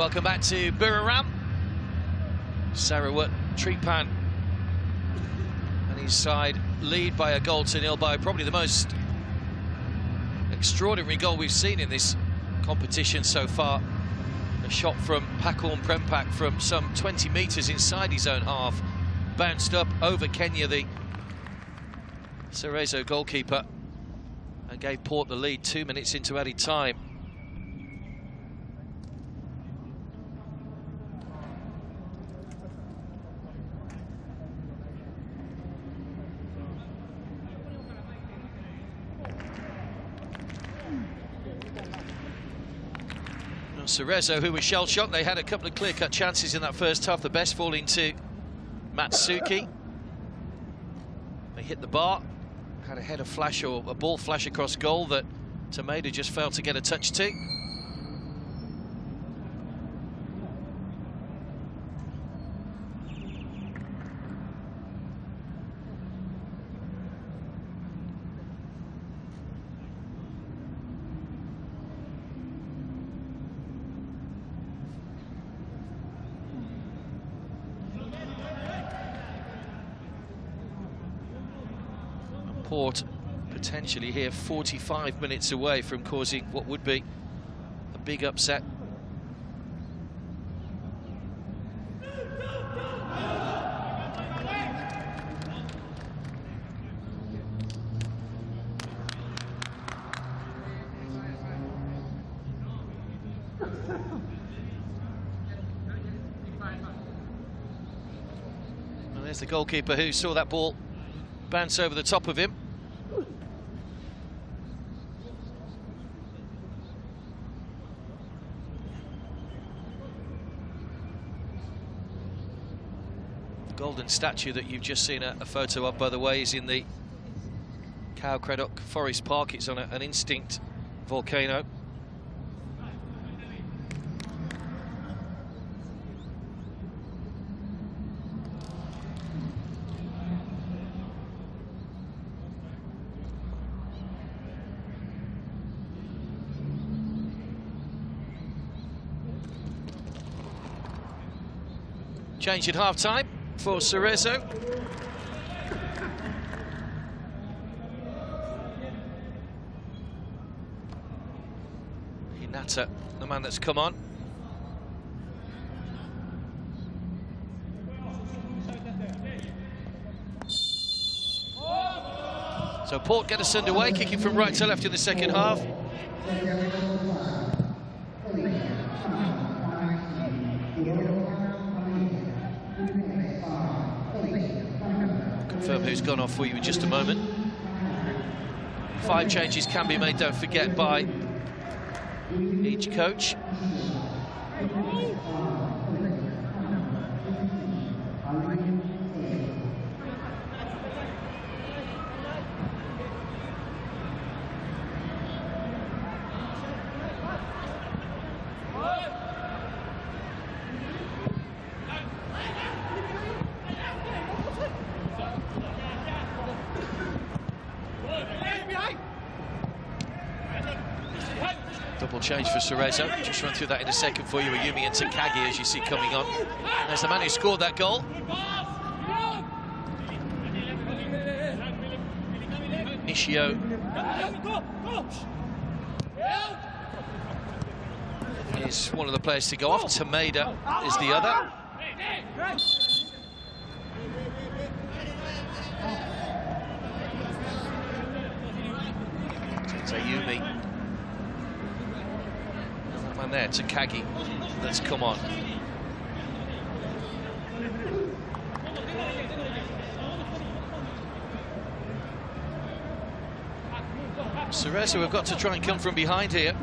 Welcome back to Buriram. Sarawak Tripan and his side lead by a goal to nil by probably the most extraordinary goal we've seen in this competition so far. A shot from Pakorn Prempak from some 20 metres inside his own half. Bounced up over Kenya, the Cerezo goalkeeper, and gave Port the lead 2 minutes into added time. Cerezo, who was shell-shocked, they had a couple of clear-cut chances in that first half, the best falling to Matsuki. They hit the bar, had a header flash or a ball flash across goal that Tomeda just failed to get a touch to. Port potentially here 45 minutes away from causing what would be a big upset. And there's the goalkeeper who saw that ball bounce over the top of him. The golden statue that you've just seen a photo of, by the way, is in the Cow Craddock Forest Park. It's on an instinct volcano. Change at half-time for Cerezo. Hinata, the man that's come on. So Port get us underway, kicking from right to left in the second half. Confirm who's gone off for you in just a moment. 5 changes can be made, don't forget, by each coach. Double change for Cerezo. Just run through that in a second for you. Ayumi and Takagi, as you see, coming on. And there's the man who scored that goal. Nishio is one of the players to go off. Tomeda is the other. It's Ayumi. And there, Takagi, that's come on. Cerezo have got to try and come from behind here.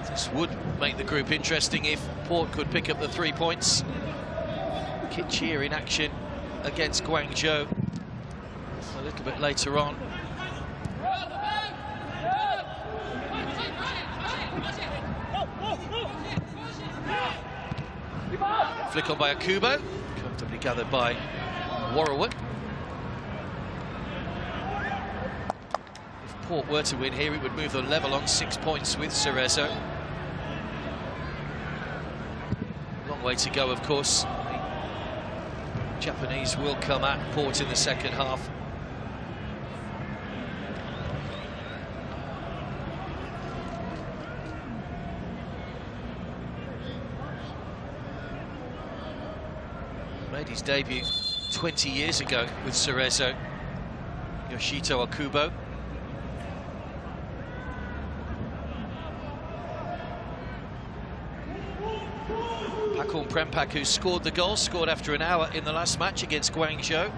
This would make the group interesting if Port could pick up the 3 points. Kitchir in action against Guangzhou a little bit later on. Flick on by Akubo, comfortably gathered by Warrawood. If Port were to win here, it would move the level on 6 points with Cerezo. Long way to go, of course. The Japanese will come at Port in the second half. Made his debut 20 years ago with Cerezo, Yoshito Akubo. Pakun Prempak, who scored the goal, scored after an hour in the last match against Guangzhou.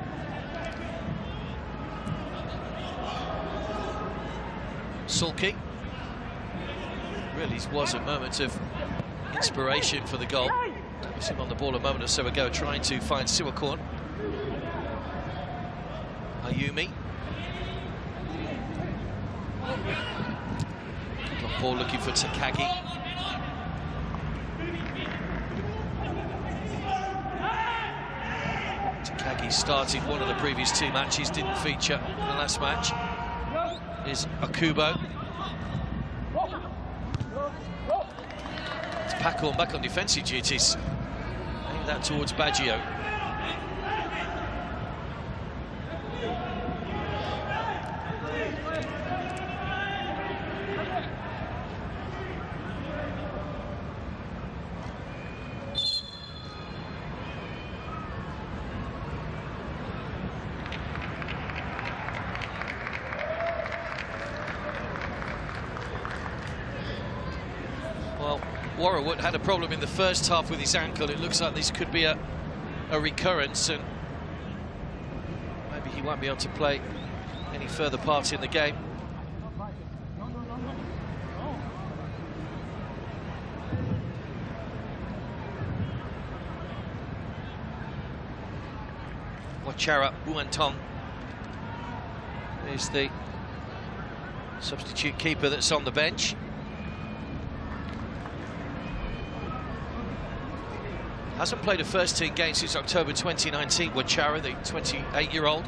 Sulky. Really was a moment of inspiration for the goal. Was him on the ball a moment or so ago, trying to find Siwakorn. Ayumi. Long ball looking for Takagi. Takagi started one of the previous two matches, didn't feature in the last match. Is Akubo. It's Pakun back on defensive duties. Aim that towards Baggio. Well, Warrawood had a problem in the first half with his ankle. It looks like this could be a recurrence, and maybe he won't be able to play any further part in the game. Wachara Buantong is the substitute keeper that's on the bench. Hasn't played a first-team game since October 2019, Wachara, the 28-year-old.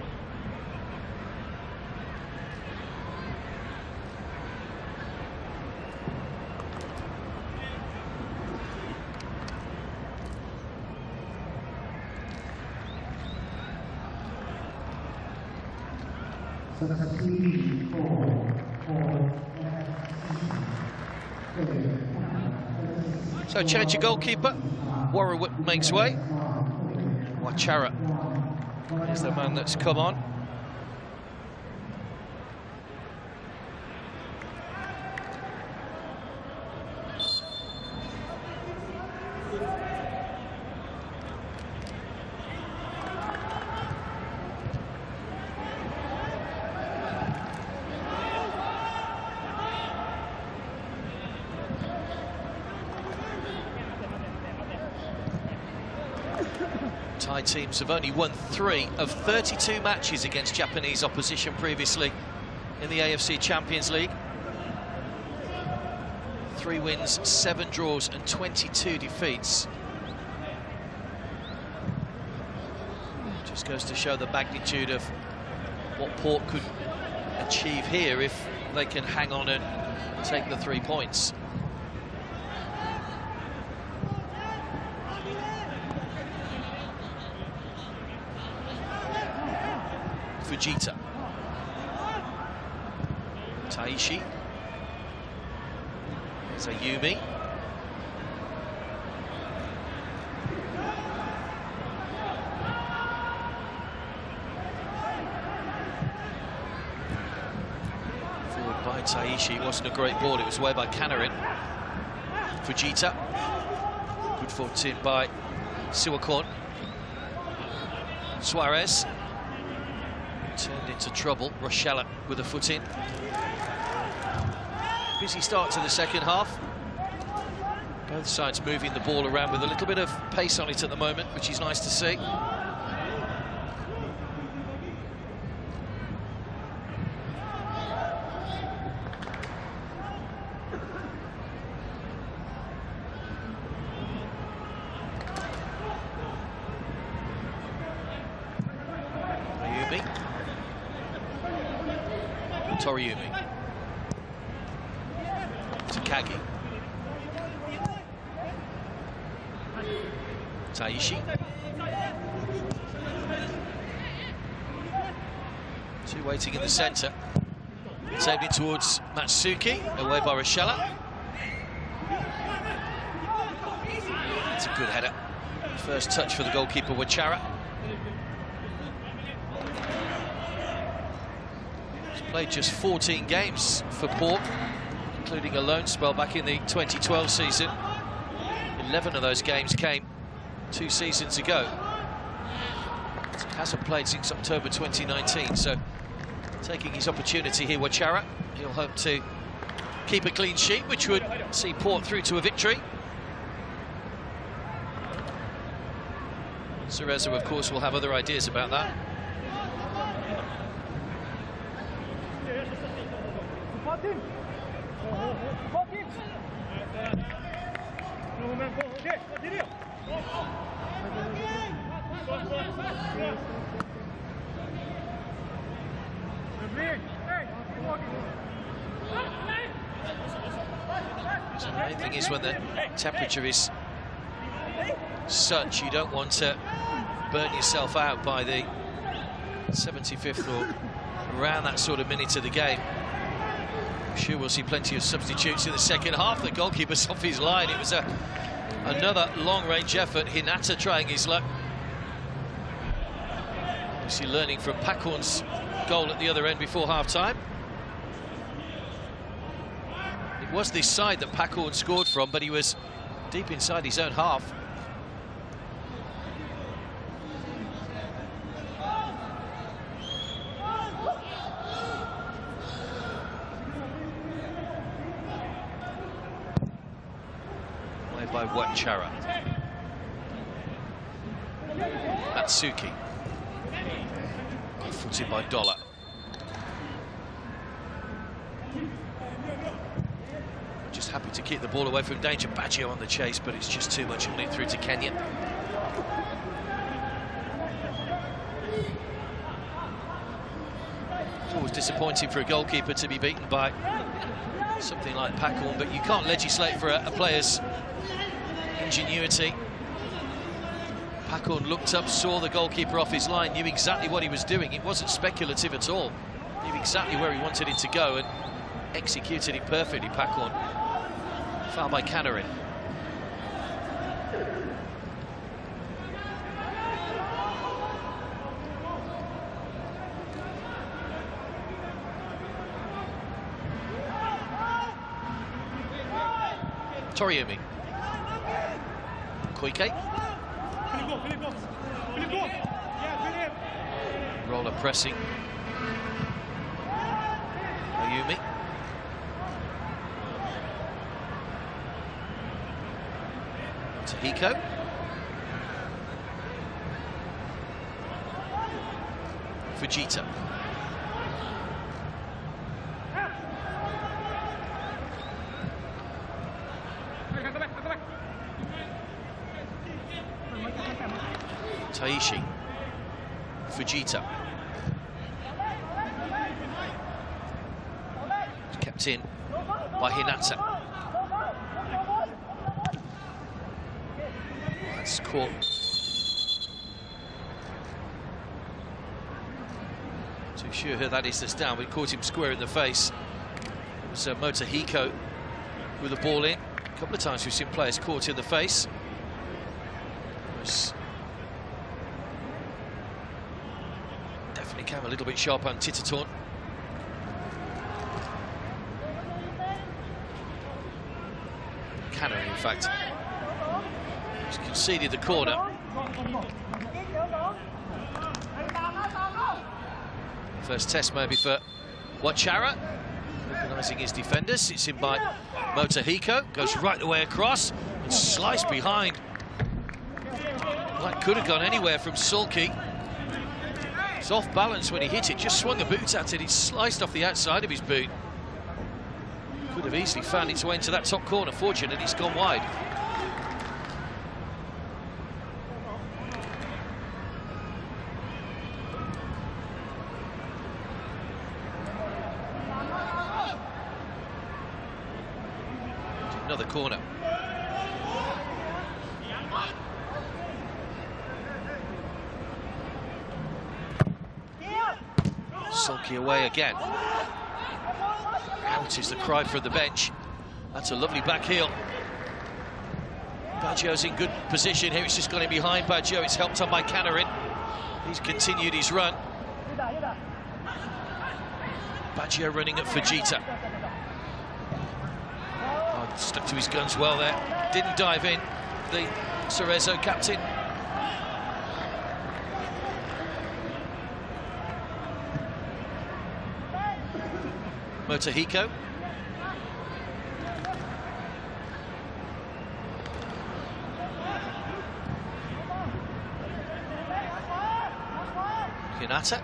So change your goalkeeper. Warrawood makes way. Wachara is the man that's come on. Thai teams have only won 3 of 32 matches against Japanese opposition previously in the AFC Champions League. 3 wins, 7 draws and 22 defeats. Just goes to show the magnitude of what Port could achieve here if they can hang on and take the 3 points. Fujita. Taishi. There's Ayumi. Forward by Taishi. It wasn't a great ball, it was away by Kanarin. Fujita. Good foot in by Siwakorn. Suarez. Turned into trouble. Rochella with a foot in. Busy start to the second half. Both sides moving the ball around with a little bit of pace on it at the moment, which is nice to see. Toriumi. Takagi. Taishi. Two waiting in the centre. Saved it towards Matsuki, away by Rochella. It's a good header. First touch for the goalkeeper, Wachara. He's played just 14 games for Port, including a loan spell back in the 2012 season. 11 of those games came 2 seasons ago. So he hasn't played since October 2019, so taking his opportunity here, Wachara. He'll hope to keep a clean sheet, which would see Port through to a victory. Cerezo, of course, will have other ideas about that. So the main thing is when the temperature is such, you don't want to burn yourself out by the 75th or around that sort of minute of the game. I'm sure we'll see plenty of substitutes in the second half. The goalkeeper's off his line. It was another long-range effort. Hinata trying his luck. Obviously learning from Pakorn's goal at the other end before half-time. It was this side that Pakorn scored from, but he was deep inside his own half. By Wachara. Matsuki. Footed by Dollar. Just happy to keep the ball away from danger. Baggio on the chase, but it's just too much, and it through to Kenya. It's always disappointing for a goalkeeper to be beaten by something like Pakorn, but you can't legislate for a player's ingenuity. Pakorn looked up, saw the goalkeeper off his line, knew exactly what he was doing. It wasn't speculative at all. Knew exactly where he wanted it to go and executed it perfectly, Pakorn. Foul by Canarin. Toriumi. Koike. Roller pressing. Ayumi. Tahiko. Fujita. Taishi. Fujita. Kept in by Hinata. That's caught. Too sure who that is that's down, but it caught him square in the face. It was Motohiko with the ball in. A couple of times we've seen players caught in the face. It was definitely came a little bit sharp on Titatorn. Canary, in fact, he's conceded the corner. First test maybe for Wachara, organising his defenders. It's in by Motohiko, goes right the way across and sliced behind. That could have gone anywhere from Sulky. It's off balance when he hit it, just swung the boot at it. It sliced off the outside of his boot. Could have easily found its way into that top corner. Fortunately, it's gone wide. another corner. Sulky away again. Out is the cry from the bench. That's a lovely back heel. Baggio's in good position here. It's just gone in behind Baggio. It's helped on by Canarin. He's continued his run. Baggio running at Fujita. Oh, stuck to his guns well there. Didn't dive in, the Cerezo captain. Motohiko. Hinata.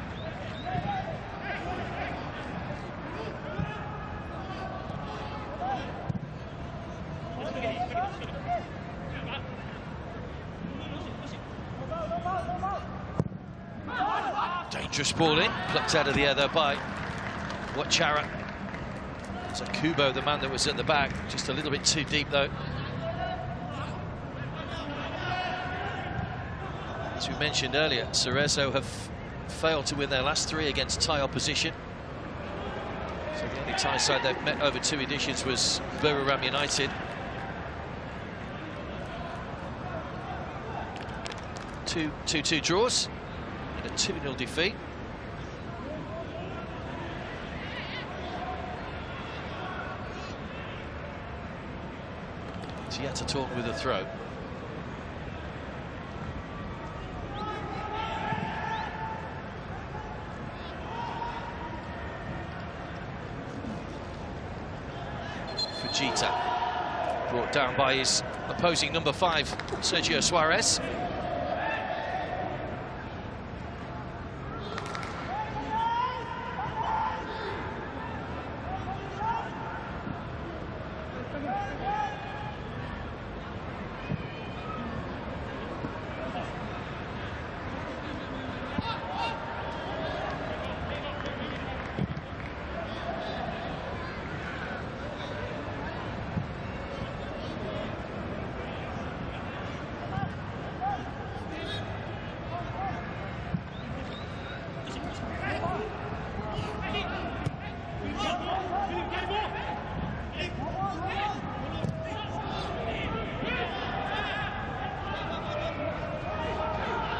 Dangerous ball in, plucked out of the air there by Wachara. So Kubo, the man that was at the back, just a little bit too deep though. As we mentioned earlier, Cerezo have failed to win their last 3 against Thai opposition. So the only Thai side they've met over 2 editions was Buriram United. 2-2 draws and a 2-0 defeat. Yatatorn with a throw. Fujita brought down by his opposing number 5, Sergio Suarez.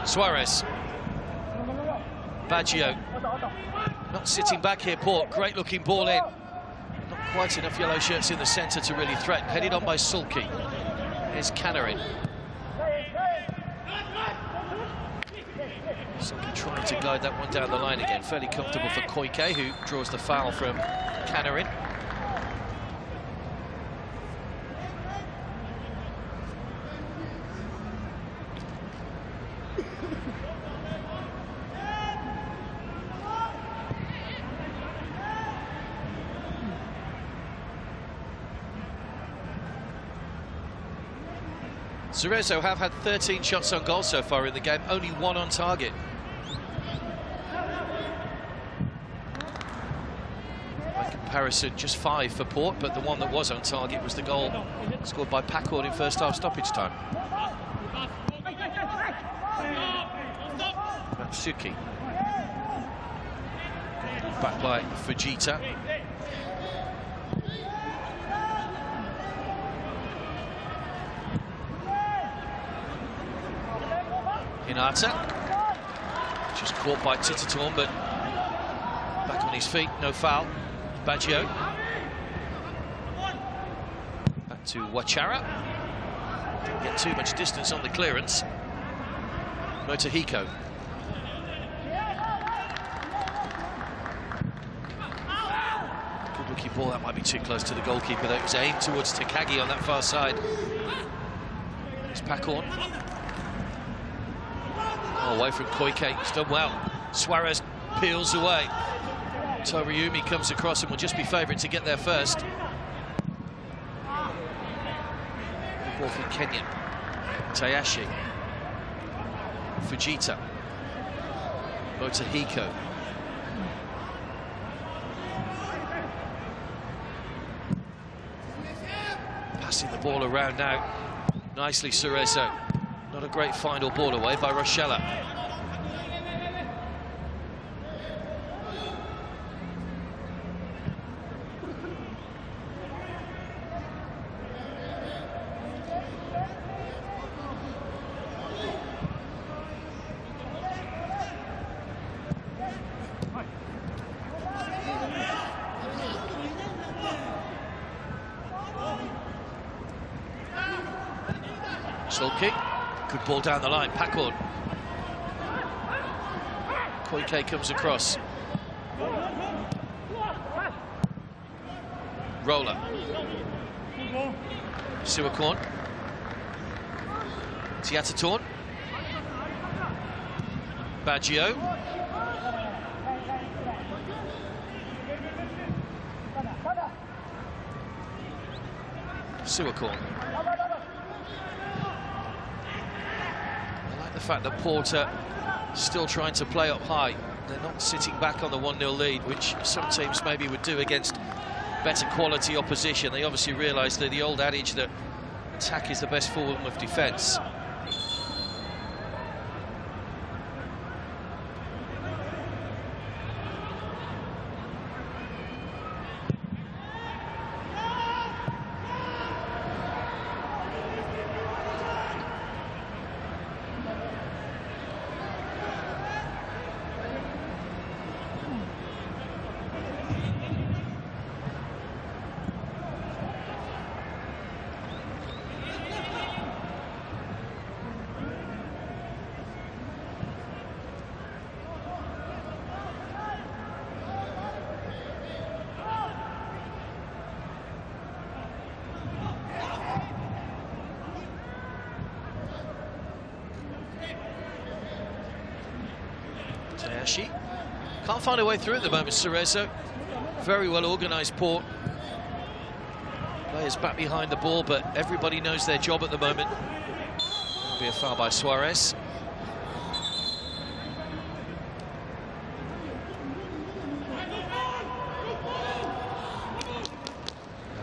Suarez. Baggio. Not sitting back here, Port. Great looking ball in. Not quite enough yellow shirts in the centre to really threaten. Headed on by Sulky. Here's Canarin. Sulky trying to guide that one down the line again. Fairly comfortable for Koike, who draws the foul from Canarin. Cerezo have had 13 shots on goal so far in the game, only 1 on target. By comparison, just 5 for Port, but the one that was on target was the goal scored by Packard in first half stoppage time. Matsuki. Back by Fujita. Hinata, just caught by Titatorn, but back on his feet, no foul. Baggio. Back to Wachara. Didn't get too much distance on the clearance. Motohiko. Good looking ball, that might be too close to the goalkeeper though. It was aimed towards Takagi on that far side. It's Pakorn. Away from Koike, he's done well. Suarez peels away. Toriumi comes across and will just be favourite to get there first. Ball from Kenyan. Tayashi. Fujita. Motohiko. Passing the ball around now. Nicely, Cerezo. Not a great final ball away by Rochella. Sulky, good ball down the line, Packard. Koike comes across. Roller. Siwakorn. Tiatatorn. Baggio. Siwakorn. The fact that Porter still trying to play up high. They're not sitting back on the 1-0 lead, which some teams maybe would do against better quality opposition. They obviously realise that the old adage that attack is the best form of defence. Can't find a way through at the moment, Cerezo. Very well organised Port. Players back behind the ball, but everybody knows their job at the moment. That'll be a foul by Suarez.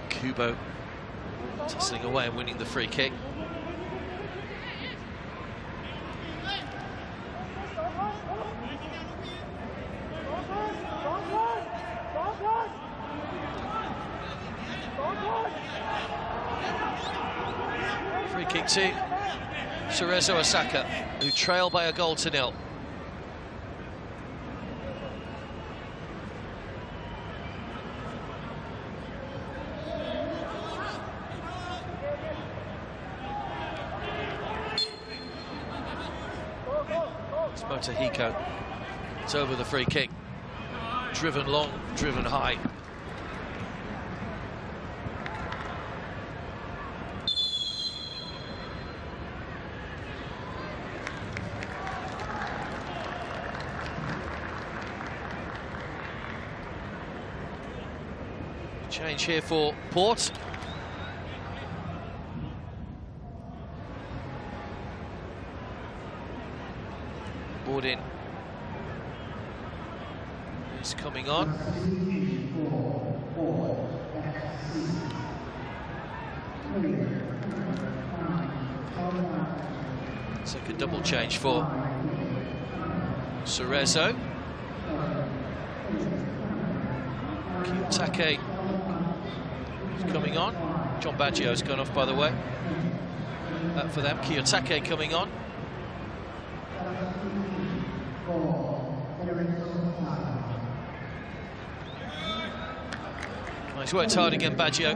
Kubo tussling away and winning the free kick. Free kick to Cerezo Osaka, who trail by a goal to nil. It's Motohiko. It's over the free kick. Driven long, driven high. Change here for Port. Borden is coming on. Second double change for Cerezo. Kiyotake is coming on. John Baggio's gone off, by the way. For them, Kiyotake coming on. He's worked hard again, Baggio.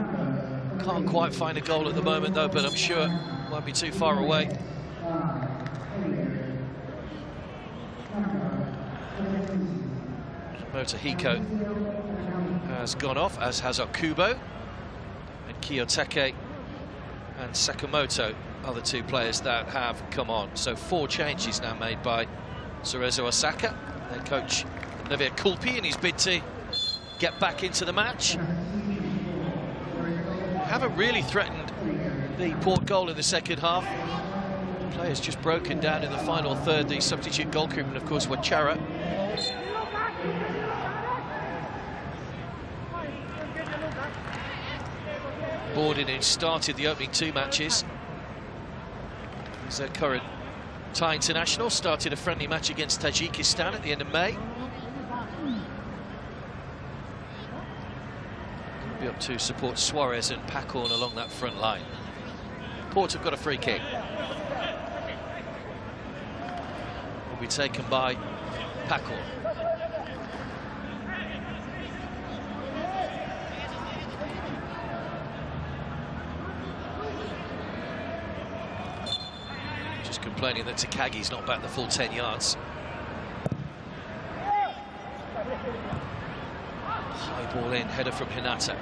Can't quite find a goal at the moment, though, but I'm sure won't be too far away. Motohiko has gone off, as has Okubo. And Kiyotake and Sakamoto are the two players that have come on. So 4 changes now made by Cerezo Osaka, their coach Olivier Kulpi, in his bid to get back into the match. Haven't really threatened the Port goal in the second half. The players just broken down in the final third. The substitute goalkeeper, of course, Wachara. Borden, who started the opening 2 matches. He's a current Thai international, started a friendly match against Tajikistan at the end of May. Be up to support Suarez and Pacorn along that front line. Port have got a free kick. Will be taken by Pacorn. Just complaining that Takagi's not back the full 10 yards. High ball in, header from Hinata.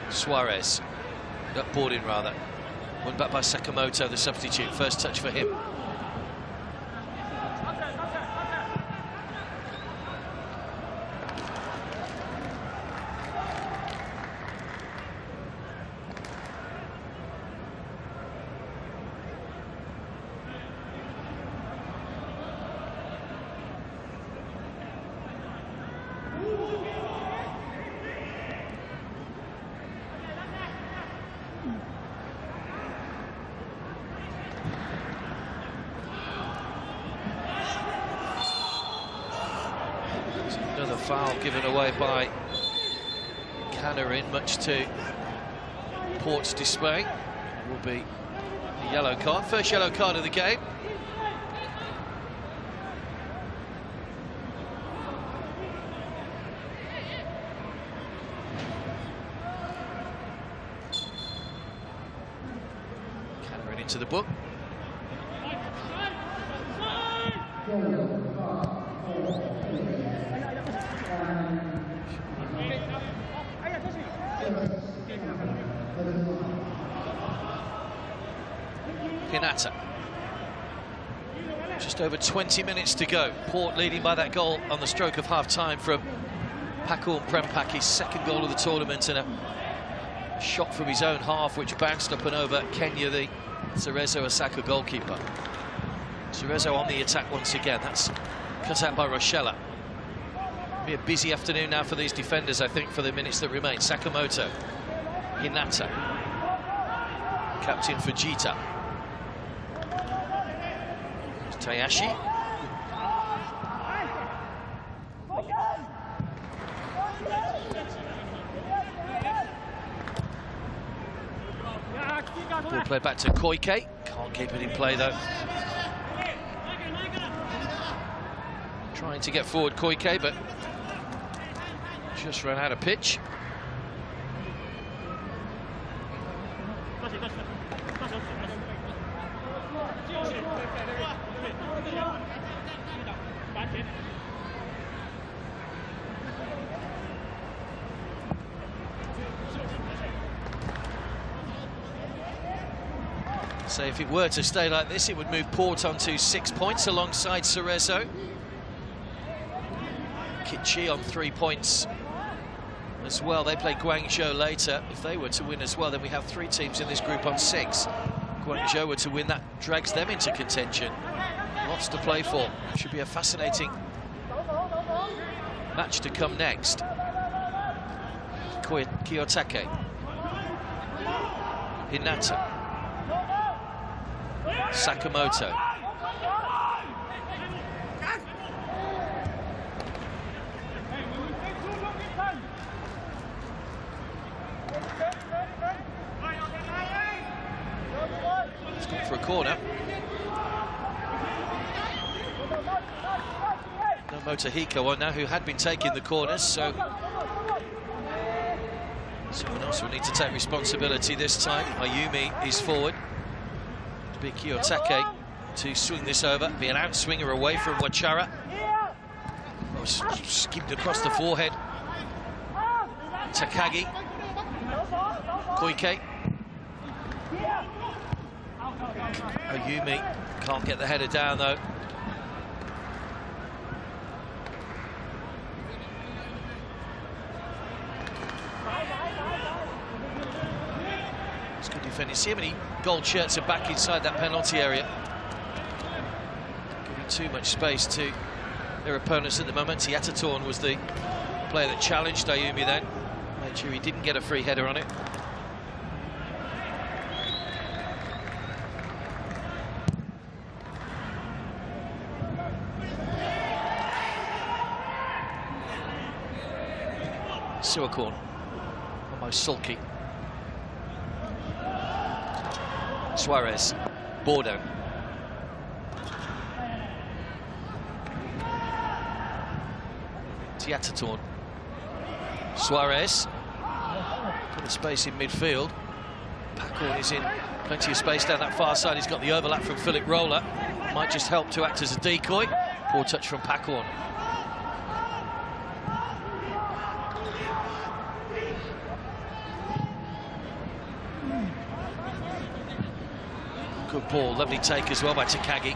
Suarez, Borden rather. Won back by Sakamoto, the substitute. First touch for him. Another foul given away by Canarin, much to Port's dismay. Will be a yellow card, first yellow card of the game. Canarin into the book. Hinata. Just over 20 minutes to go. Port leading by that goal on the stroke of half-time from Pacorn Prempeh, his second goal of the tournament, and a shot from his own half which bounced up and over Kenya, the Cerezo Osaka goalkeeper. Cerezo on the attack once again. That's cut out by Rochella. Be a busy afternoon now for these defenders, I think, for the minutes that remain. Sakamoto, Hinata, captain Fujita, Tayashi. Ball played back to Koike. Can't keep it in play though. Trying to get forward Koike, but just ran out of pitch. So if it were to stay like this, it would move Port on to 6 points alongside Cerezo. Kichi on 3 points as well. They play Guangzhou later. If they were to win as well, then we have 3 teams in this group on 6. Guangzhou were to win, that drags them into contention. Lots to play for. Should be a fascinating match to come next. Kiyotake, Hinata, Sakamoto. It's gone for a corner. No Motohiko on now, who had been taking the corners, so someone else will need to take responsibility this time. Ayumi is forward. To be Kiyotake to swing this over, be an outswinger away from Wachara. Oh, skimmed across the forehead. Takagi. Koike. Ayumi can't get the header down though. It's good defending. See how many gold shirts are back inside that penalty area. Giving too much space to their opponents at the moment. Yatatorn was the player that challenged Ayumi then. Made Jury didn't get a free header on it. Suakorn, almost sulky. Suarez, Bordeaux. Tiatatorn. Suarez. Got the space in midfield. Pacorn is in plenty of space down that far side. He's got the overlap from Philip Roller. Might just help to act as a decoy. Poor touch from Pacorn. Good ball, lovely take as well by Takagi.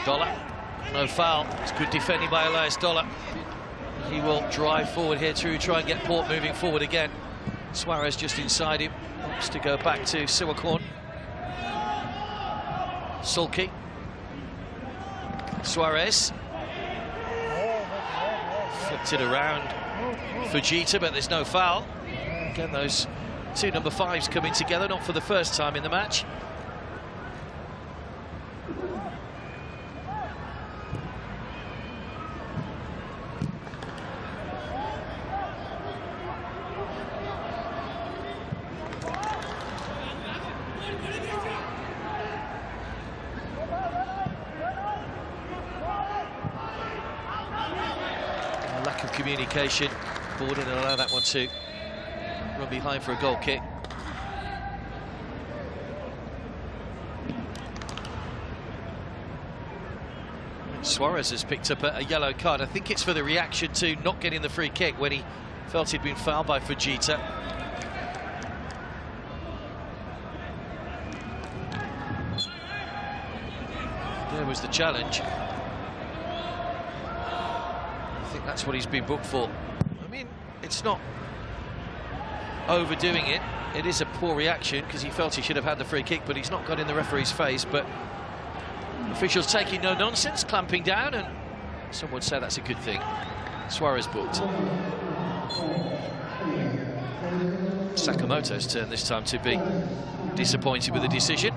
Dollar, no foul. It's good defending by Elias Dollar. He will drive forward here to try and get Port moving forward again. Suarez just inside him, wants to go back to Suakorn. Sulky. Suarez. Flipped it around Fujita, but there's no foul. Again, those two number 5s coming together, not for the first time in the match. A lack of communication. Ball didn't allow that one to run behind for a goal kick. Suarez has picked up a yellow card. I think it's for the reaction to not getting the free kick when he felt he'd been fouled by Fujita. There was the challenge. I think that's what he's been booked for. I mean, it's not overdoing it. It is a poor reaction because he felt he should have had the free kick, but he's not got in the referee's face. But officials taking no nonsense, clamping down, and some would say that's a good thing. Suarez booked. Sakamoto's turn this time to be disappointed with the decision.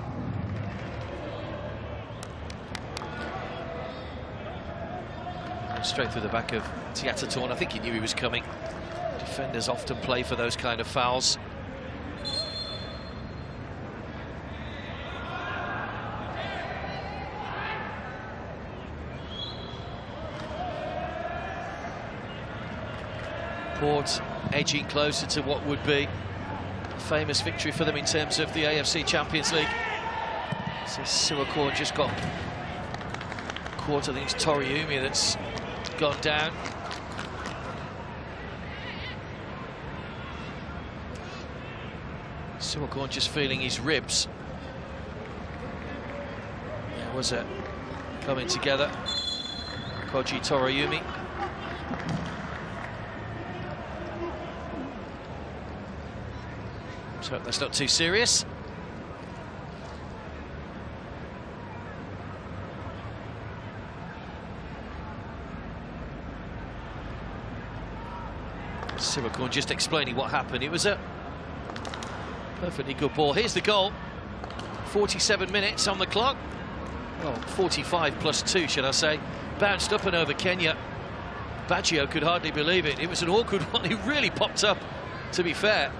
Straight through the back of Tiatatorn. I think he knew he was coming. Defenders often play for those kind of fouls. Port edging closer to what would be a famous victory for them in terms of the AFC Champions League. So Suakorn just got caught. I think it's Toriumi that's gone down. Suakorn just feeling his ribs. There was a coming together. Koji Toriumi. So that's not too serious. Suakorn just explaining what happened. It was a perfectly good ball. Here's the goal. 47 minutes on the clock. Well, 45 plus 2, should I say. Bounced up and over Kenya. Baggio could hardly believe it. It was an awkward one. He really popped up, to be fair.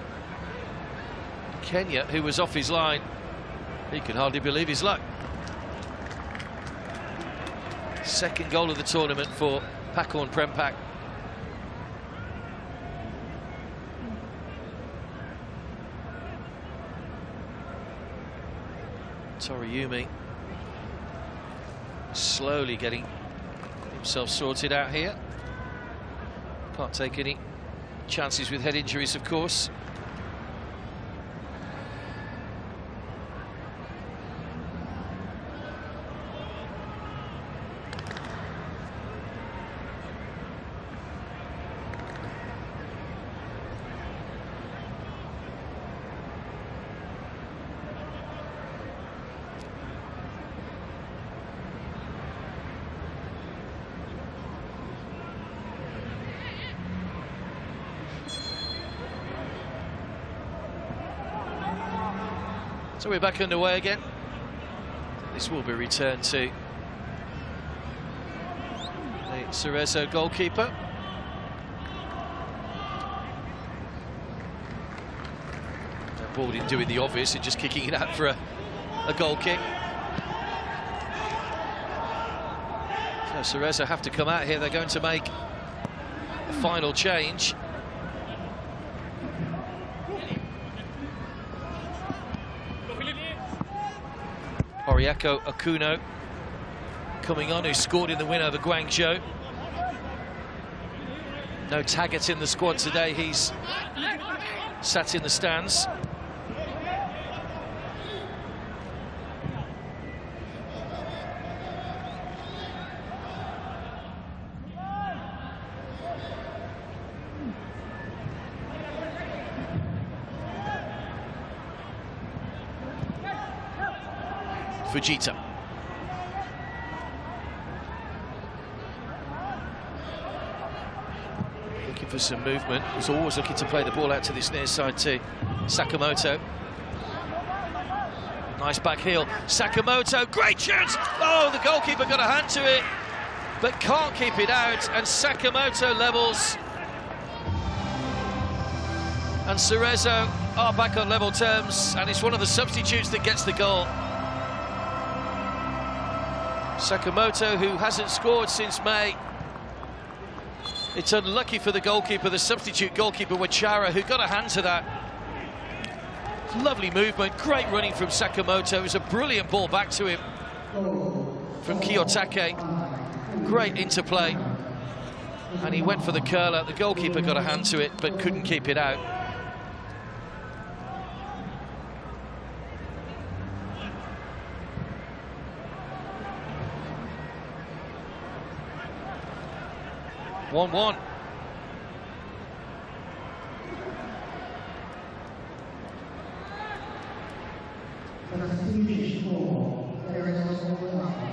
Kenya, who was off his line, he could hardly believe his luck. Second goal of the tournament for Pacorn Prempeh. Toriumi slowly getting himself sorted out here. Can't take any chances with head injuries, of course. So we're back underway again. This will be returned to the Cerezo goalkeeper. Baldwin doing the obvious and just kicking it out for a goal kick. So Cerezo have to come out here. They're going to make a final change. Horiako Okuno coming on, who scored in the win over Guangzhou. No Taggart in the squad today. He's sat in the stands. Fujita. Looking for some movement. He's always looking to play the ball out to this near side to Sakamoto. Nice back heel. Sakamoto, great chance! Oh, the goalkeeper got a hand to it, but can't keep it out, and Sakamoto levels. And Cerezo are back on level terms, and it's one of the substitutes that gets the goal. Sakamoto, who hasn't scored since May. It's unlucky for the goalkeeper, the substitute goalkeeper Wachara, who got a hand to that. Lovely movement, great running from Sakamoto. It was a brilliant ball back to him from Kiyotake. Great interplay. And he went for the curler. The goalkeeper got a hand to it, but couldn't keep it out. One-one.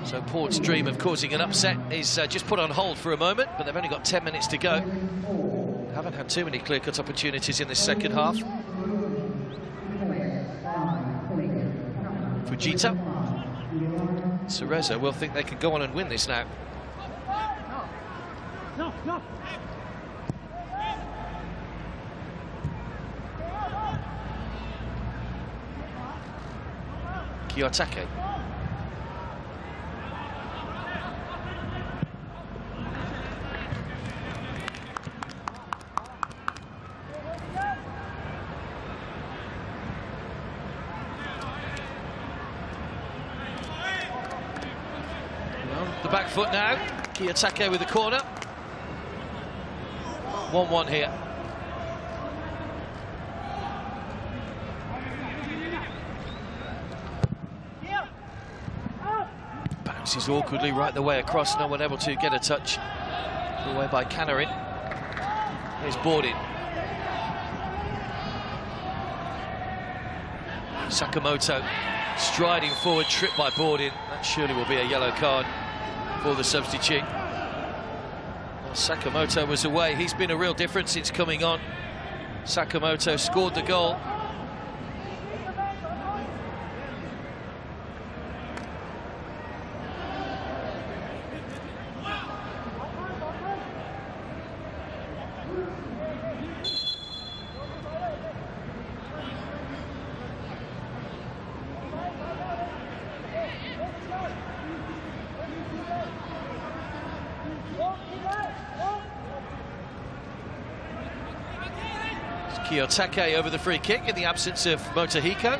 So Port's dream of causing an upset is just put on hold for a moment, but they've only got 10 minutes to go. Haven't had too many clear-cut opportunities in this second half. Fujita. Cerezo will think they can go on and win this now. No. Kiyotake. Well, the back foot now. Kiyotake with the corner. 1-1 here. Bounces awkwardly right the way across, no one able to get a touch. Away by Canarin. Here's Bordin. Sakamoto striding forward, tripped by Bordin. That surely will be a yellow card for the substitute. Sakamoto was away. He's been a real difference since coming on. Sakamoto scored the goal. Kiyotake over the free kick in the absence of Motohiko.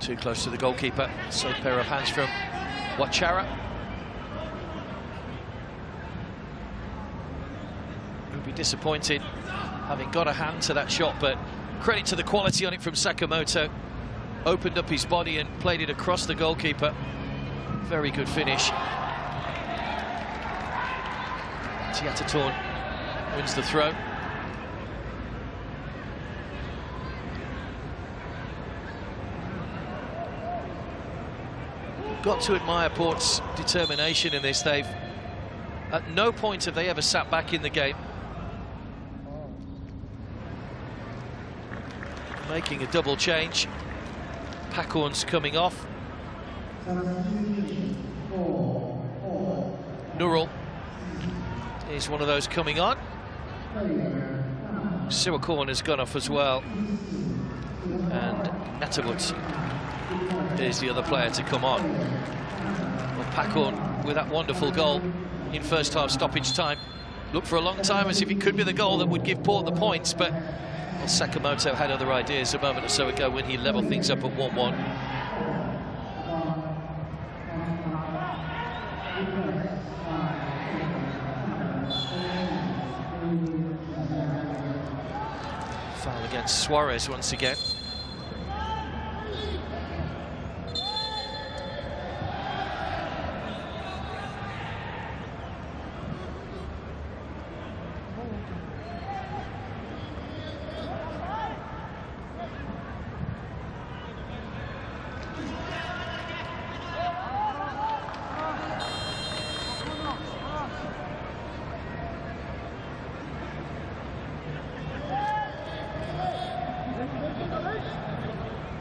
Too close to the goalkeeper. So a pair of hands from Wachara. He'll be disappointed having got a hand to that shot, but credit to the quality on it from Sakamoto. Opened up his body and played it across the goalkeeper. Very good finish. Tiatatorn wins the throw. Got to admire Port's determination in this. At no point have they ever sat back in the game. making a double change. Pakorn's coming off. Nurul is one of those coming on. Cerezo has gone off as well. And Natawut is the other player to come on. Well, Pakorn, with that wonderful goal in first half stoppage time, looked for a long time as if it could be the goal that would give Port the points, but well, Sakamoto had other ideas a moment or so ago when he levelled things up at 1-1. Foul against Suarez once again.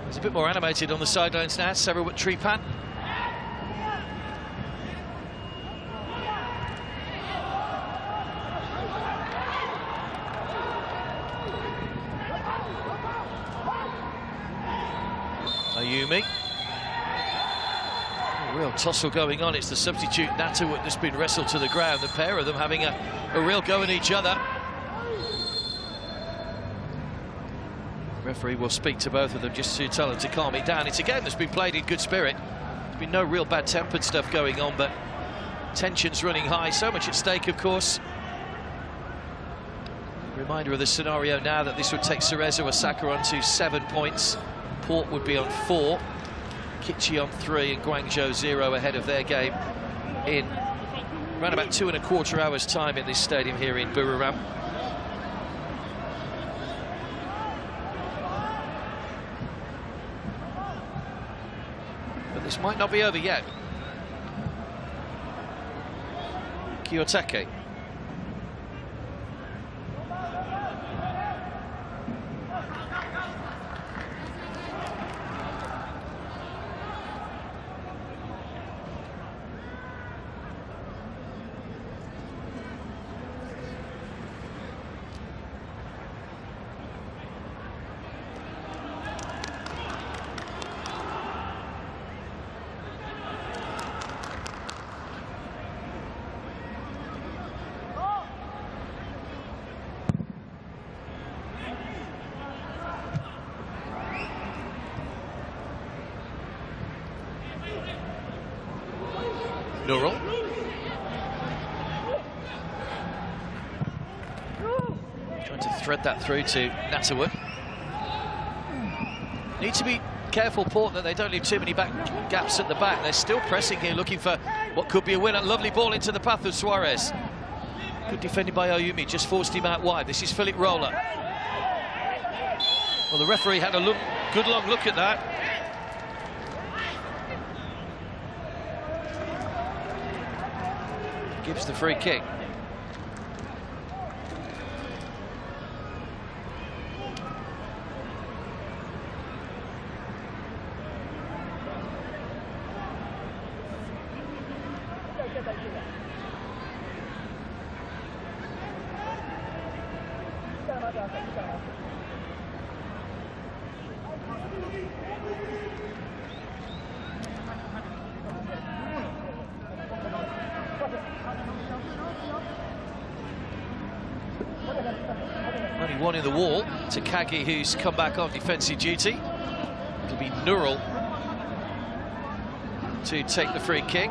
It's a bit more animated on the sidelines now, Sarawak Tripan. Ayumi. A real tussle going on. It's the substitute Natawut that's been wrestled to the ground. The pair of them having a real go at each other. Referee will speak to both of them just to tell them to calm it down. It's a game that's been played in good spirit. There's been no real bad-tempered stuff going on, but tensions running high. So much at stake, of course. Reminder of the scenario now that this would take Cerezo Osaka on to 7 points. Port would be on 4. Kichi on 3 and Guangzhou 0 ahead of their game in around about 2¼ hours' time in this stadium here in Buriram. This might not be over yet. Kiyotake. Nurul. Trying to thread that through to Natawut. Need to be careful, Port, that they don't leave too many gaps at the back. They're still pressing here, looking for what could be a winner. Lovely ball into the path of Suarez. Good defended by Ayumi, just forced him out wide. This is Philip Roller. Well, the referee had a good long look at that. Gives the free kick. Only one in the wall. Takagi, who's come back on defensive duty. It'll be Nurul to take the free kick.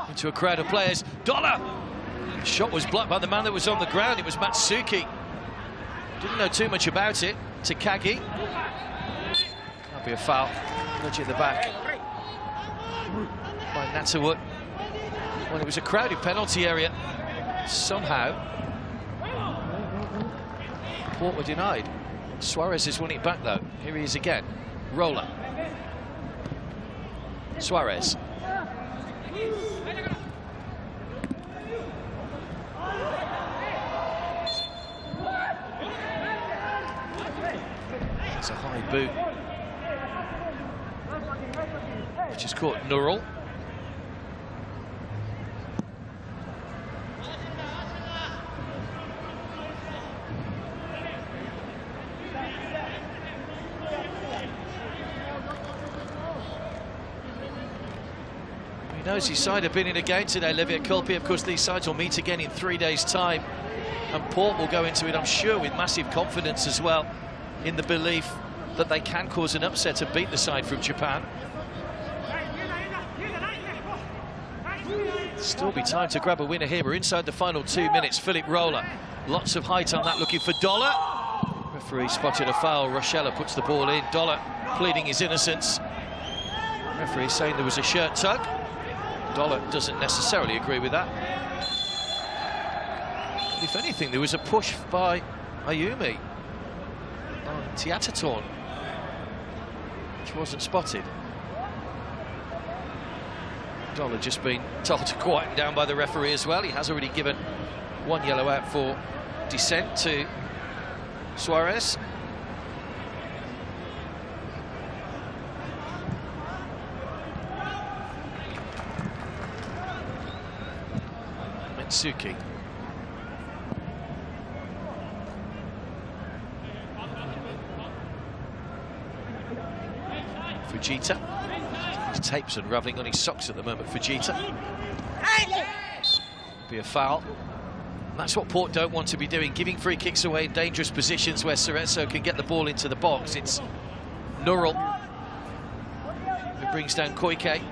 Into a crowd of players. Dollar! Shot was blocked by the man that was on the ground. It was Matsuki. Didn't know too much about it. Takagi. That'll be a foul. Nudge at the back by Natawut. Well, it was a crowded penalty area. Somehow Port were denied. Suarez has won it back though. Here he is again. Roller. Suarez. boot, which has caught Nurul. He knows his side have been in a game today, Livia Culpi. Of course, these sides will meet again in 3 days' time. And Port will go into it, I'm sure, with massive confidence as well, in the belief that they can cause an upset and beat the side from Japan. Still be time to grab a winner here. We're inside the final 2 minutes. Philip Roller, lots of height on that, looking for Dollar. Referee spotted a foul. Rochella puts the ball in. Dollar pleading his innocence. Referee saying there was a shirt tug. Dollar doesn't necessarily agree with that. But if anything, there was a push by Ayumi on Tiatatorn, which wasn't spotted. Dollar just been told to quieten down by the referee as well. He has already given 1 yellow out for dissent to Suarez. Mitsuki. Fujita. His tape's unraveling on his socks at the moment, Fujita. Be a foul. And that's what Port don't want to be doing, giving free kicks away in dangerous positions where Cerezo can get the ball into the box. It's Nurul who brings down Koike.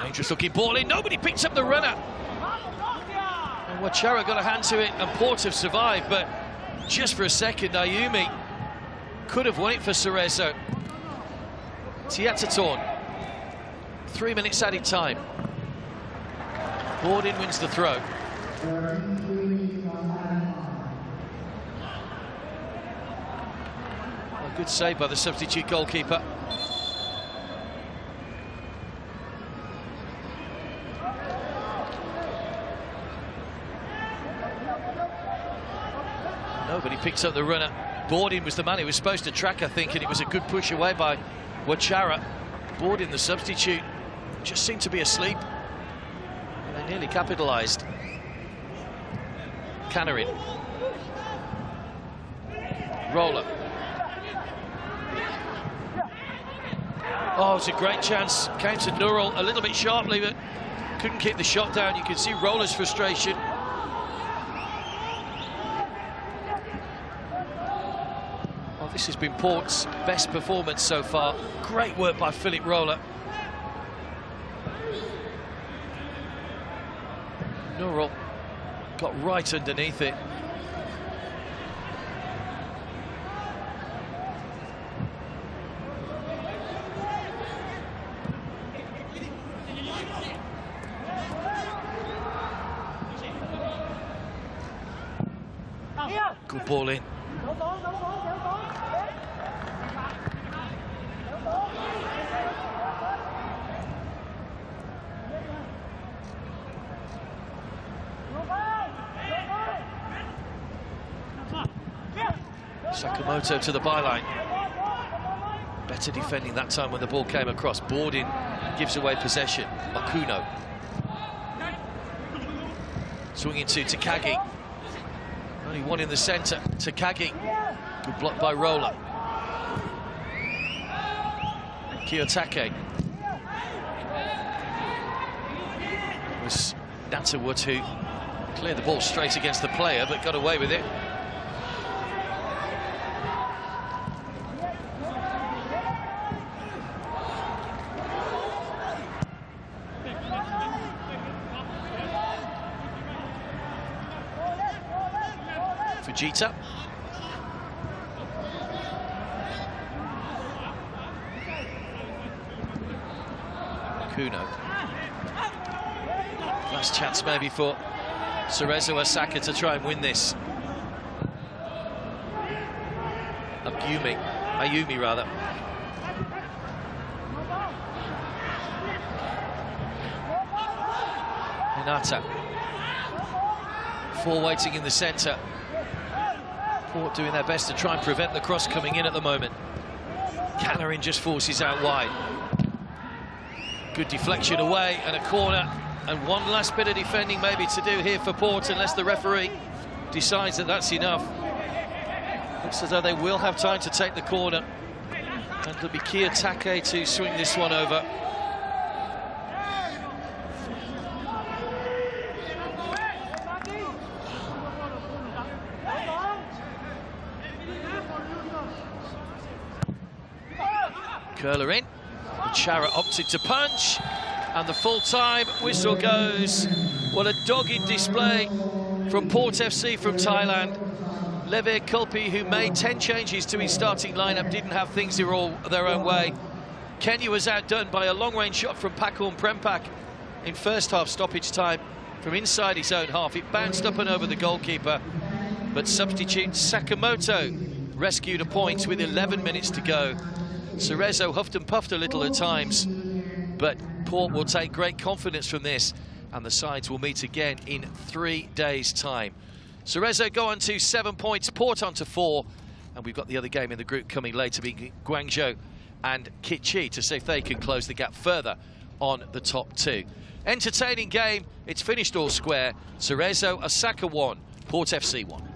Dangerous looking ball in, nobody picks up the runner. And Wachara got a hand to it and Port have survived, but just for a second, Ayumi could have won it for Cerezo. Tiatatorn, 3 minutes added time. Borden wins the throw. A good save by the substitute goalkeeper. Nobody picks up the runner. Borden was the man who was supposed to track, I think, and it was a good push away by Wachara. Borden, the substitute, just seemed to be asleep. And they nearly capitalised. Canarin. Roller. Oh, it's a great chance. Came to Nurul a little bit sharply, but couldn't keep the shot down. You can see Roller's frustration. This has been Port's best performance so far. Great work by Philip Roller. Nurul got right underneath it. Good ball in. Sakamoto to the byline. Better defending that time when the ball came across. Borden gives away possession. Makuno. Swinging to Takagi. Only one in the centre. Takagi. Good block by Roller. Kiyotake. It was Natterwood who cleared the ball straight against the player, but got away with it. Fujita. Kuno. last chance maybe for Cerezo Osaka to try and win this. Ayumi rather. Hinata. Four waiting in the centre. Port doing their best to try and prevent the cross coming in at the moment. Cannerin just forces out wide. Good deflection away and a corner. And one last bit of defending maybe to do here for Port, unless the referee decides that that's enough. Looks as though they will have time to take the corner. And it'll be Kiyotake to swing this one over. Curler in. Chara opted to punch. And the full-time whistle goes. What a dogged display from Port FC from Thailand. Leve Kulpi, who made 10 changes to his starting lineup, didn't have things their own way. Kenya was outdone by a long-range shot from Pakorn Prempak in first half stoppage time from inside his own half. It bounced up and over the goalkeeper, but substitute Sakamoto rescued a point with 11 minutes to go. Cerezo huffed and puffed a little at times, but Port will take great confidence from this, and the sides will meet again in 3 days' time. Cerezo go on to 7 points, Port on to 4, and we've got the other game in the group coming later, being Guangzhou and Kitchi, to see if they can close the gap further on the top 2. Entertaining game, it's finished all square. Cerezo Osaka 1, Port FC 1.